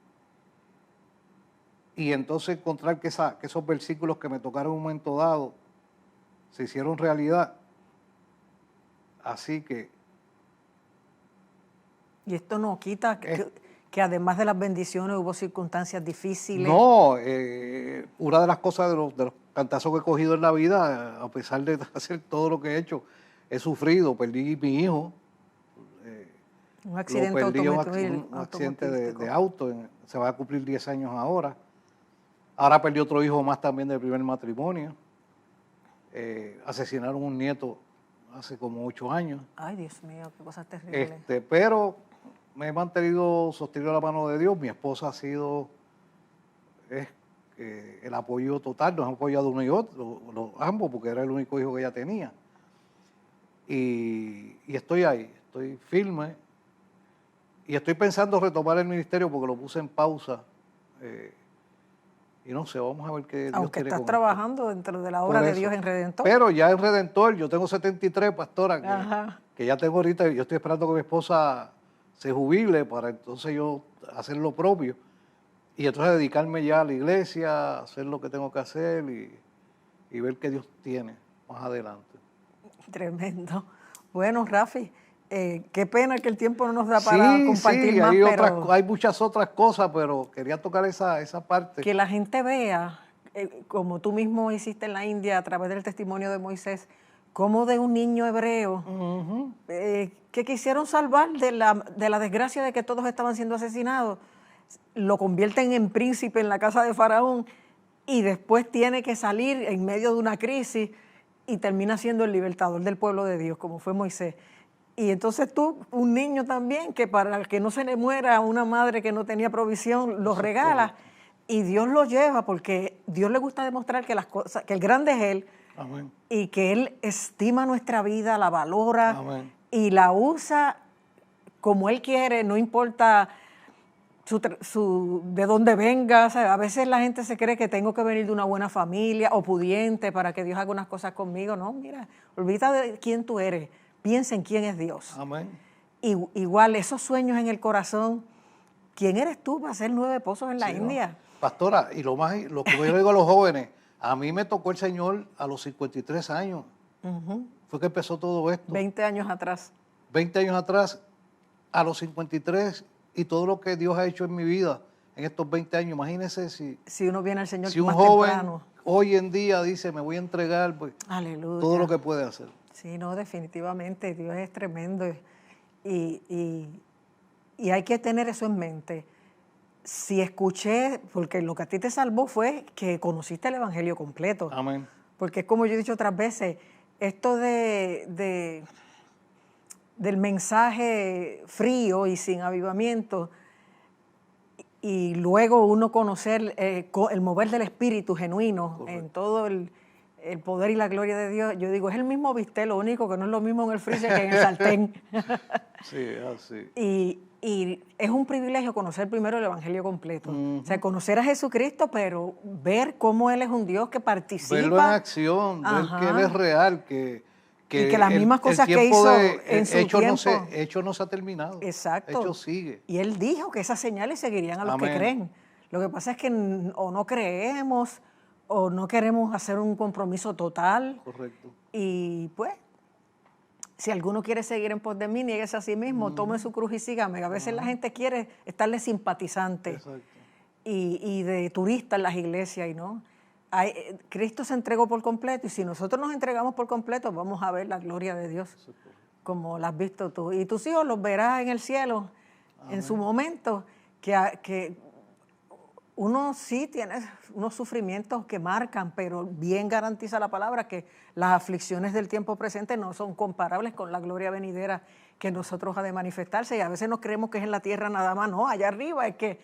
entonces encontrar que esos versículos que me tocaron en un momento dado se hicieron realidad. Así que Y esto no quita que además de las bendiciones hubo circunstancias difíciles. no, una de las cosas de los cantazos que he cogido en la vida, a pesar de hacer todo lo que he hecho, he sufrido, perdí mi hijo. Un Lo accidente perdí en automovilístico. un accidente de auto, se va a cumplir 10 años ahora. Ahora perdí otro hijo más también del primer matrimonio. Asesinaron un nieto hace como 8 años. Ay, Dios mío, qué cosas terribles. Pero me he mantenido sostenido la mano de Dios. Mi esposa ha sido el apoyo total. Nos han apoyado uno y otro, ambos, porque era el único hijo que ella tenía. Y estoy ahí, estoy firme. Y estoy pensando retomar el ministerio porque lo puse en pausa. Y no sé, vamos a ver qué Dios Aunque quiere estás con trabajando dentro de la obra Por de eso. Dios en Redentor. Pero ya en Redentor, yo tengo 73, pastora, que ya tengo ahorita, yo estoy esperando que mi esposa se jubile para entonces yo hacer lo propio. Y entonces dedicarme ya a la iglesia, hacer lo que tengo que hacer y ver qué Dios tiene más adelante. Tremendo. Bueno, Rafi, qué pena que el tiempo no nos da para compartir más, hay, pero hay muchas otras cosas, pero quería tocar esa parte. que la gente vea, como tú mismo hiciste en la India a través del testimonio de Moisés, cómo de un niño hebreo que quisieron salvar de la desgracia de que todos estaban siendo asesinados, lo convierten en príncipe en la casa de Faraón y después tiene que salir en medio de una crisis y termina siendo el libertador del pueblo de Dios, como fue Moisés. Y entonces tú, un niño también, que para que no se le muera a una madre que no tenía provisión, lo regala y Dios lo lleva porque Dios le gusta demostrar que las cosas, que el grande es Él. Amén. Y que Él estima nuestra vida, la valora. Amén. Y la usa como Él quiere, no importa de dónde venga. O sea, a veces la gente se cree que tengo que venir de una buena familia o pudiente para que Dios haga unas cosas conmigo. No, mira, olvídate de quién tú eres, piensa en quién es Dios. Amén. Igual, esos sueños en el corazón, ¿quién eres tú para hacer 9 pozos en la India? No. Pastora, y lo que yo digo a los jóvenes, a mí me tocó el Señor a los 53 años. Fue que empezó todo esto. 20 años atrás. 20 años atrás, a los 53, y todo lo que Dios ha hecho en mi vida en estos 20 años. Imagínense si uno viene al Señor un más joven temprano. hoy en día dice, me voy a entregar, pues, Aleluya. todo lo que puede hacer. Sí, no, definitivamente, Dios es tremendo. Y hay que tener eso en mente. Si escuché, porque lo que a ti te salvó fue que conociste el Evangelio completo. Amén. Porque es como yo he dicho otras veces, esto del mensaje frío y sin avivamiento, y luego uno conocer el mover del Espíritu genuino. Correcto. En todo el poder y la gloria de Dios, yo digo, es el mismo bistec, lo único que no es lo mismo en el freezer que en el sartén. Sí, así. Y es un privilegio conocer primero el Evangelio completo. O sea, conocer a Jesucristo, pero ver cómo Él es un Dios que participa. Verlo en acción, ver que Él es real, y que las mismas cosas que hizo en su tiempo. Hecho no se ha terminado. Exacto. Hecho sigue. Y Él dijo que esas señales seguirían a los Amén. que creen. Lo que pasa es que o no creemos o no queremos hacer un compromiso total. Correcto. Y pues, si alguno quiere seguir en pos de mí, niéguese a sí mismo, tome su cruz y sígame. A veces la gente quiere estarle simpatizante y de turista en las iglesias y no. Cristo se entregó por completo y si nosotros nos entregamos por completo vamos a ver la gloria de Dios como la has visto tú. Y tus hijos los verás en el cielo en su momento, que uno sí tiene unos sufrimientos que marcan, pero bien garantiza la palabra que las aflicciones del tiempo presente no son comparables con la gloria venidera que nosotros ha de manifestarse. Y a veces nos creemos que es en la tierra nada más, no, allá arriba es que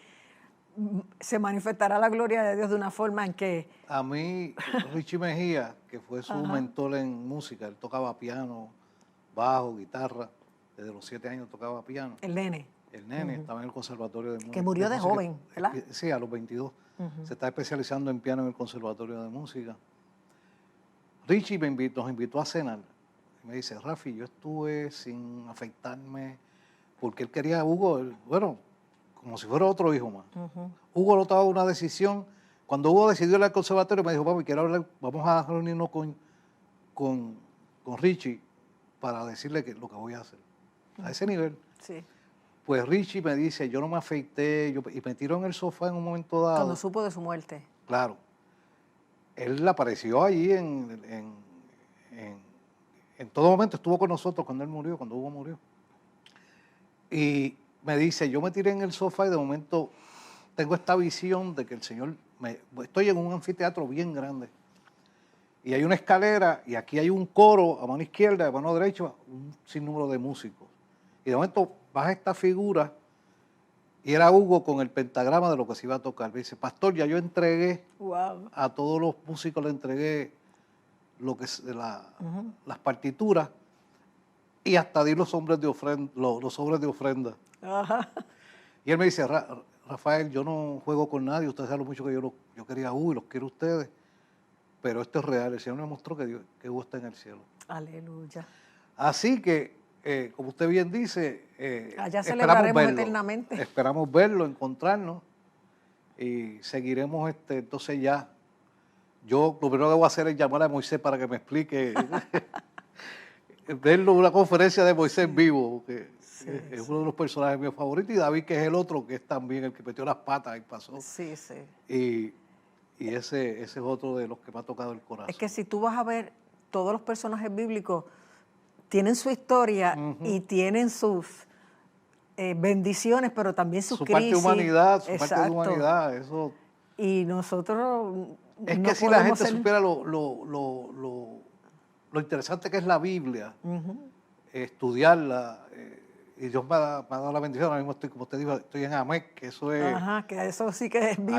se manifestará la gloria de Dios de una forma en que... A mí, Richie Mejía, que fue su mentor en música, él tocaba piano, bajo, guitarra, desde los 7 años tocaba piano. El nene. El nene estaba en el Conservatorio de Música. Que murió de joven, ¿verdad? Sí, a los 22. Se está especializando en piano en el Conservatorio de Música. Richie nos invitó a cenar. Y me dice, Rafi, yo estuve sin afeitarme, porque él quería a Hugo, bueno, como si fuera otro hijo más. Hugo lo tomaba una decisión. Cuando Hugo decidió ir al conservatorio, me dijo, papi, quiero hablar, vamos a reunirnos con Richie para decirle lo que voy a hacer. A ese nivel. Sí. Pues Richie me dice, yo no me afeité, y me tiró en el sofá en un momento dado. Cuando supo de su muerte. Claro. Él apareció allí en todo momento, estuvo con nosotros cuando él murió, cuando Hugo murió. Y me dice, yo me tiré en el sofá y de momento tengo esta visión de que el Señor, estoy en un anfiteatro bien grande. Y hay una escalera y aquí hay un coro a mano izquierda, a mano derecha, un sinnúmero de músicos. Y de momento baja esta figura y era Hugo con el pentagrama de lo que se iba a tocar. Me dice, pastor, ya yo entregué a todos los músicos, le entregué lo que es las partituras y hasta di los sobres de ofrenda. Ajá. Y él me dice, Rafael, yo no juego con nadie, ustedes saben lo mucho que yo quería a Hugo y los quiero a ustedes, pero esto es real, el Señor me mostró que Hugo está en el cielo. Aleluya. Así que, como usted bien dice, allá celebraremos eternamente. Esperamos verlo, encontrarnos y seguiremos entonces ya. Yo lo primero que voy a hacer es llamar a Moisés para que me explique, verlo una conferencia de Moisés vivo, que es uno de los personajes míos favoritos, y David, que es el otro, que es también el que metió las patas y pasó. Sí, sí. Y ese es otro de los que me ha tocado el corazón. Es que si tú vas a ver, todos los personajes bíblicos tienen su historia y tienen sus bendiciones, pero también sus crisis. Su parte de humanidad, eso. Y nosotros es que si la gente supiera lo interesante que es la Biblia, estudiarla, y Dios me ha dado la bendición, ahora mismo estoy, como usted dijo, estoy en AMEC, que eso es... Ajá, que eso sí que es Biblia.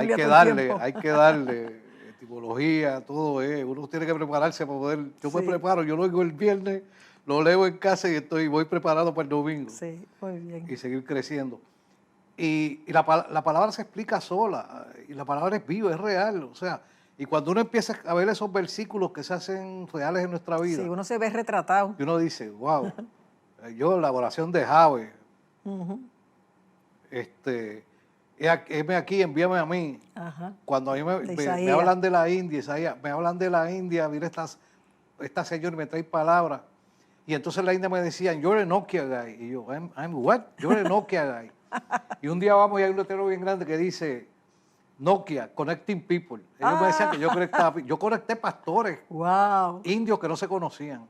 Hay que darle tipología, todo uno tiene que prepararse para poder... Yo me preparo, yo lo oigo el viernes, lo leo en casa y voy preparado para el domingo. Sí, muy bien. Y seguir creciendo. Y la palabra se explica sola, y la palabra es viva, es real, o sea... Y cuando uno empieza a ver esos versículos que se hacen reales en nuestra vida... Sí, uno se ve retratado. Y uno dice, wow, la oración de Jave, heme aquí, envíame a mí. Ajá. Cuando a mí me hablan de la India, Isaías, me hablan de la India, mira esta señora me trae palabras. Y entonces la India me decían, you're a Nokia guy. Y yo, I'm what? You're a Nokia guy. Y un día vamos y hay un letrero bien grande que dice... Nokia, Connecting People. Ellos me decían que yo conecté pastores indios que no se conocían.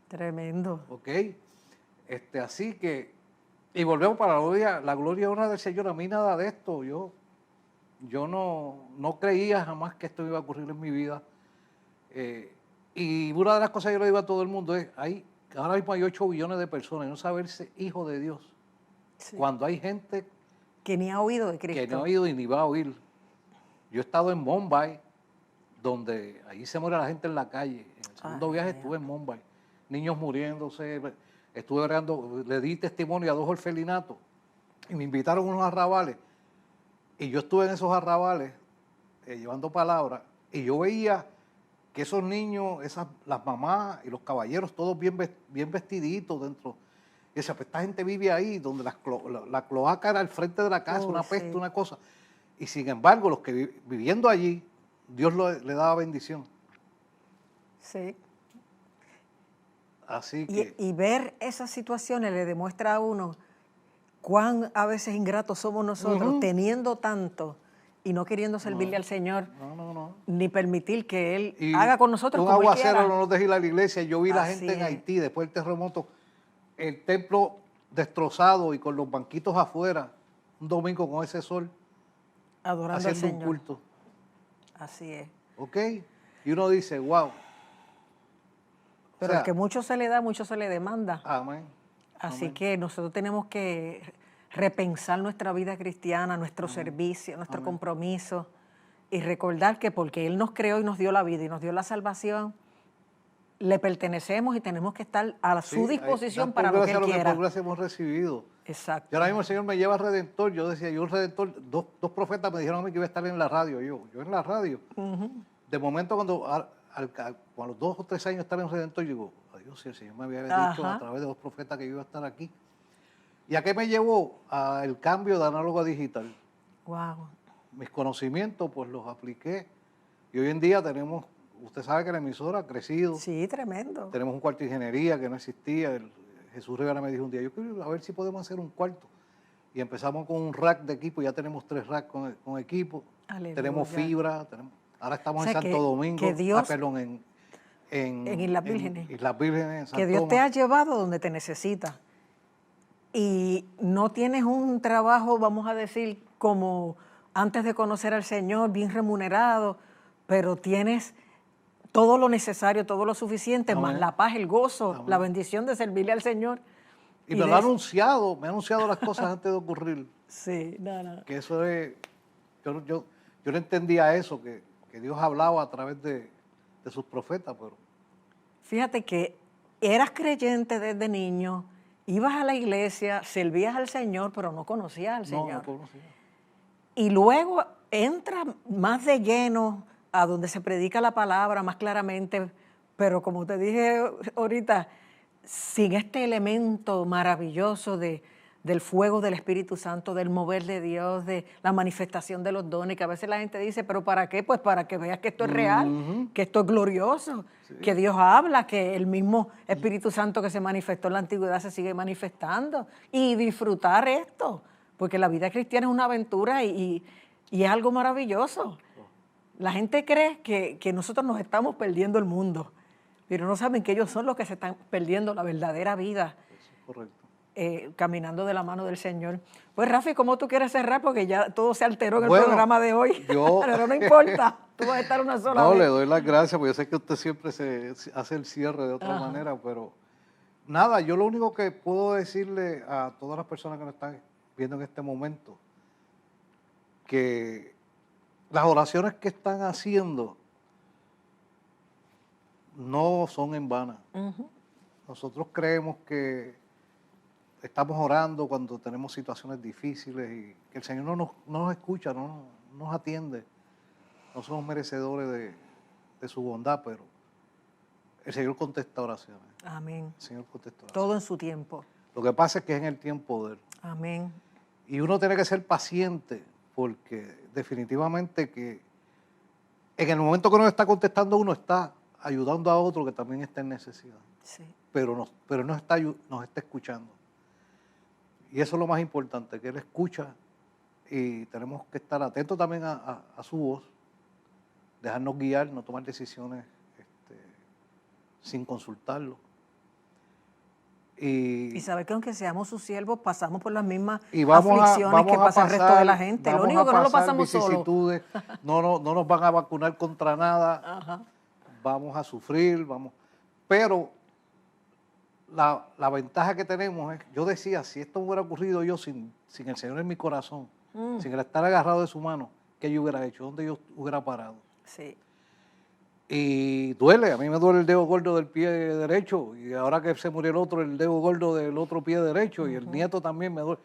Tremendo. ¿Ok? Así que, y volvemos para la gloria y honra del Señor. A mí nada de esto, yo no creía jamás que esto iba a ocurrir en mi vida. Y una de las cosas que yo le digo a todo el mundo es, ahora mismo hay 8 billones de personas y no saberse hijo de Dios. Sí. Cuando hay gente que ni ha oído de Cristo. Que no ha oído y ni va a oír. Yo he estado en Mumbai, donde allí se muere la gente en la calle. En el segundo viaje estuve en Mumbai. Niños muriéndose. Le di testimonio a 2 orfelinatos. Y me invitaron a unos arrabales. Y yo estuve en esos arrabales llevando palabras. Y yo veía que esos niños, las mamás y los caballeros, todos bien vestiditos dentro. Y decía, pues esta gente vive ahí, donde la cloaca era al frente de la casa, una peste, una cosa. Y sin embargo, los que viviendo allí, Dios le daba bendición. Sí. Así que... Y ver esas situaciones le demuestra a uno cuán a veces ingratos somos nosotros, teniendo tanto y no queriendo servirle al Señor, ni permitir que Él haga con nosotros como Él quiera. Un aguacero no nos deja ir a la iglesia. Yo vi la gente en Haití, después del terremoto, el templo destrozados y con los banquitos afuera, un domingo con ese sol, Adorando al haciendo un Señor. culto. Así es. ¿Ok? Y uno dice, wow. Pero el que mucho se le da, mucho se le demanda. Amén. Así Amén. que nosotros tenemos que repensar nuestra vida cristiana, nuestro servicio, nuestro compromiso y recordar que porque Él nos creó y nos dio la vida y nos dio la salvación, le pertenecemos y tenemos que estar a Sí, su disposición dar por para lo que gracia Él lo que quiera. por gracia hemos recibido. Exacto. Y ahora mismo el Señor me lleva al Redentor. Yo decía, yo un Redentor, dos profetas me dijeron a mí que iba a estar en la radio. Yo en la radio. De momento, cuando a los 2 o 3 años estar en Redentor, yo digo, adiós, si el Señor me había dicho Ajá. a través de 2 profetas que yo iba a estar aquí. ¿Y a qué me llevó? Al cambio de análogo a digital. Wow. Mis conocimientos, pues los apliqué. Y hoy en día tenemos, usted sabe que la emisora ha crecido. Sí, tremendo. Tenemos un cuarto de ingeniería que no existía. Jesús Rivera me dijo un día, yo quiero a ver si podemos hacer un cuarto. Y empezamos con un rack de equipo, ya tenemos 3 racks con equipo. Aleluya. Tenemos fibra, ahora estamos O sea, en Santo Domingo, que Dios, perdón, en Islas Vírgenes. Islas Vírgenes, en San Que Dios te Tomás. ha llevado donde te necesita. Y no tienes un trabajo, vamos a decir, como antes de conocer al Señor, bien remunerado, pero tienes todo lo necesario, todo lo suficiente, Amén. más la paz, el gozo, Amén. la bendición de servirle al Señor. Y me lo ha anunciado, me ha anunciado las cosas antes de ocurrir. Sí, no. Que eso es, yo no entendía eso, que Dios hablaba a través de sus profetas, pero Fíjate que eras creyente desde niño, ibas a la iglesia, servías al Señor, pero no conocías al Señor. no conocía. Y luego entra más de lleno a donde se predica la palabra más claramente, pero como te dije ahorita, sin este elemento maravilloso del fuego del Espíritu Santo, del mover de Dios, de la manifestación de los dones, que a veces la gente dice, ¿pero para qué? Pues para que veas que esto es real, que esto es glorioso, que Dios habla, que el mismo Espíritu Santo que se manifestó en la antigüedad se sigue manifestando, y disfrutar esto, porque la vida cristiana es una aventura y es algo maravilloso. La gente cree que nosotros nos estamos perdiendo el mundo, pero no saben que ellos son los que se están perdiendo la verdadera vida. Eso es correcto. Caminando de la mano del Señor. Pues Rafi, ¿cómo tú quieres cerrar? Porque ya todo se alteró en el Bueno, programa de hoy. Pero no importa, tú vas a estar una sola No, vez. le doy las gracias, porque yo sé que usted siempre se hace el cierre de otra manera, pero nada, yo lo único que puedo decirle a todas las personas que nos están viendo en este momento, que las oraciones que están haciendo no son en vano. Nosotros creemos que estamos orando cuando tenemos situaciones difíciles y que el Señor no nos escucha, no nos atiende. No somos merecedores de su bondad, pero el Señor contesta oraciones. Amén. El Señor contesta oraciones. Todo en su tiempo. Lo que pasa es que es en el tiempo de Él. Amén. Y uno tiene que ser paciente, porque definitivamente que en el momento que nos está contestando uno está ayudando a otro que también está en necesidad. Sí. Pero nos está escuchando. Y eso es lo más importante, que Él escucha y tenemos que estar atentos también a su voz, dejarnos guiar, no tomar decisiones sin consultarlo. Y saber que aunque seamos sus siervos, pasamos por las mismas Y vamos aflicciones que pasa el resto de la pasar- gente. Lo vamos único a que no lo pasar pasamos solo. vicisitudes, no nos van a vacunar contra nada, Ajá. vamos a sufrir, pero la ventaja que tenemos es, yo decía, si esto hubiera ocurrido yo sin el Señor en mi corazón, sin el estar agarrado de su mano, ¿qué yo hubiera hecho? ¿Dónde yo hubiera parado? Sí. Y duele, a mí me duele el dedo gordo del pie derecho, y ahora que se murió el otro, el dedo gordo del otro pie derecho, y el nieto también me duele.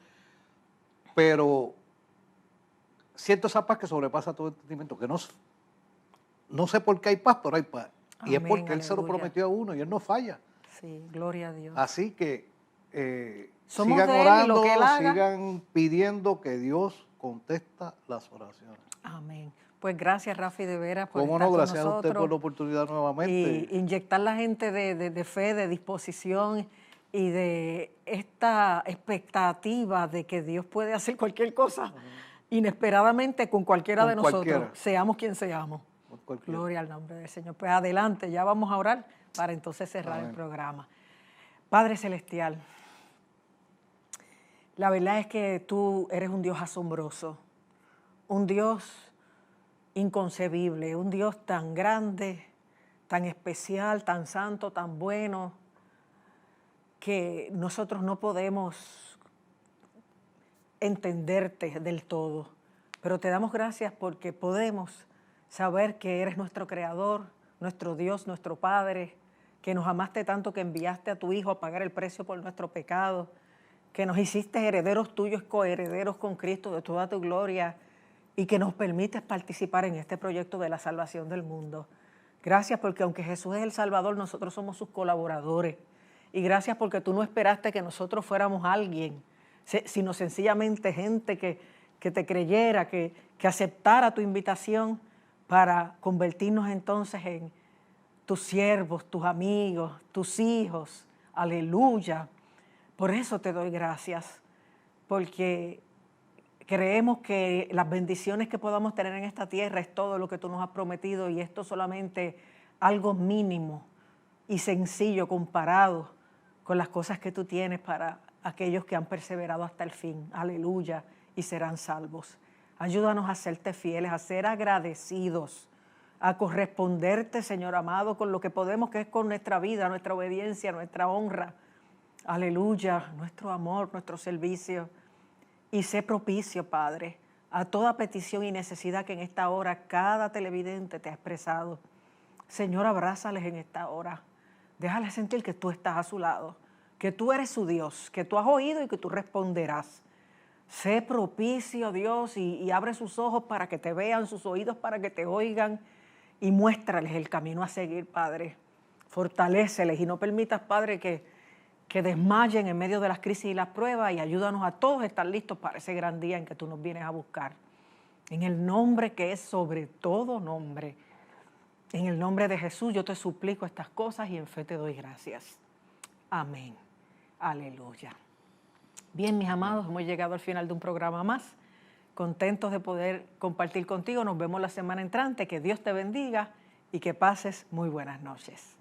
Pero siento esa paz que sobrepasa todo entendimiento, que no sé por qué hay paz, pero hay paz. Y es Amén, porque Él se lo aleluya. prometió a uno y Él no falla. Sí, gloria a Dios. Así que Somos sigan de Él y orando, lo que Él haga. sigan pidiendo que Dios contesta las oraciones. Amén. Pues gracias, Rafi, de veras, por Cómo estar no, con gracias a usted nosotros. por la oportunidad nuevamente. Y inyectar la gente de fe, de disposición y de esta expectativa de que Dios puede hacer cualquier cosa inesperadamente con cualquiera Con de nosotros, cualquiera. seamos quien seamos. Por cualquiera. Gloria al nombre del Señor. Pues adelante, ya vamos a orar para entonces cerrar Amén. el programa. Padre Celestial, La verdad es que tú eres un Dios asombroso, un Dios inconcebible, un Dios tan grande, tan especial, tan santo, tan bueno, que nosotros no podemos entenderte del todo. Pero te damos gracias porque podemos saber que eres nuestro Creador, nuestro Dios, nuestro Padre, que nos amaste tanto que enviaste a tu Hijo a pagar el precio por nuestro pecado, que nos hiciste herederos tuyos, coherederos con Cristo de toda tu gloria y que nos permites participar en este proyecto de la salvación del mundo. Gracias porque aunque Jesús es el Salvador, nosotros somos sus colaboradores. Y gracias porque tú no esperaste que nosotros fuéramos alguien, sino sencillamente gente que te creyera, que aceptara tu invitación para convertirnos entonces en tus siervos, tus amigos, tus hijos. Aleluya. Por eso te doy gracias, porque creemos que las bendiciones que podamos tener en esta tierra es todo lo que tú nos has prometido y esto solamente algo mínimo y sencillo comparado con las cosas que tú tienes para aquellos que han perseverado hasta el fin. Aleluya, y serán salvos. Ayúdanos a serte fieles, a ser agradecidos, a corresponderte, Señor amado, con lo que podemos, que es con nuestra vida, nuestra obediencia, nuestra honra. Aleluya, nuestro amor, nuestro servicio. Y sé propicio, Padre, a toda petición y necesidad que en esta hora cada televidente te ha expresado. Señor, abrázales en esta hora. Déjales sentir que tú estás a su lado, que tú eres su Dios, que tú has oído y que tú responderás. Sé propicio, Dios, y abre sus ojos para que te vean, sus oídos para que te oigan y muéstrales el camino a seguir, Padre. Fortaléceles y no permitas, Padre, que desmayen en medio de las crisis y las pruebas y ayúdanos a todos a estar listos para ese gran día en que tú nos vienes a buscar. En el nombre que es sobre todo nombre, en el nombre de Jesús yo te suplico estas cosas y en fe te doy gracias. Amén. Aleluya. Bien, mis amados, hemos llegado al final de un programa más. Contentos de poder compartir contigo. Nos vemos la semana entrante. Que Dios te bendiga y que pases muy buenas noches.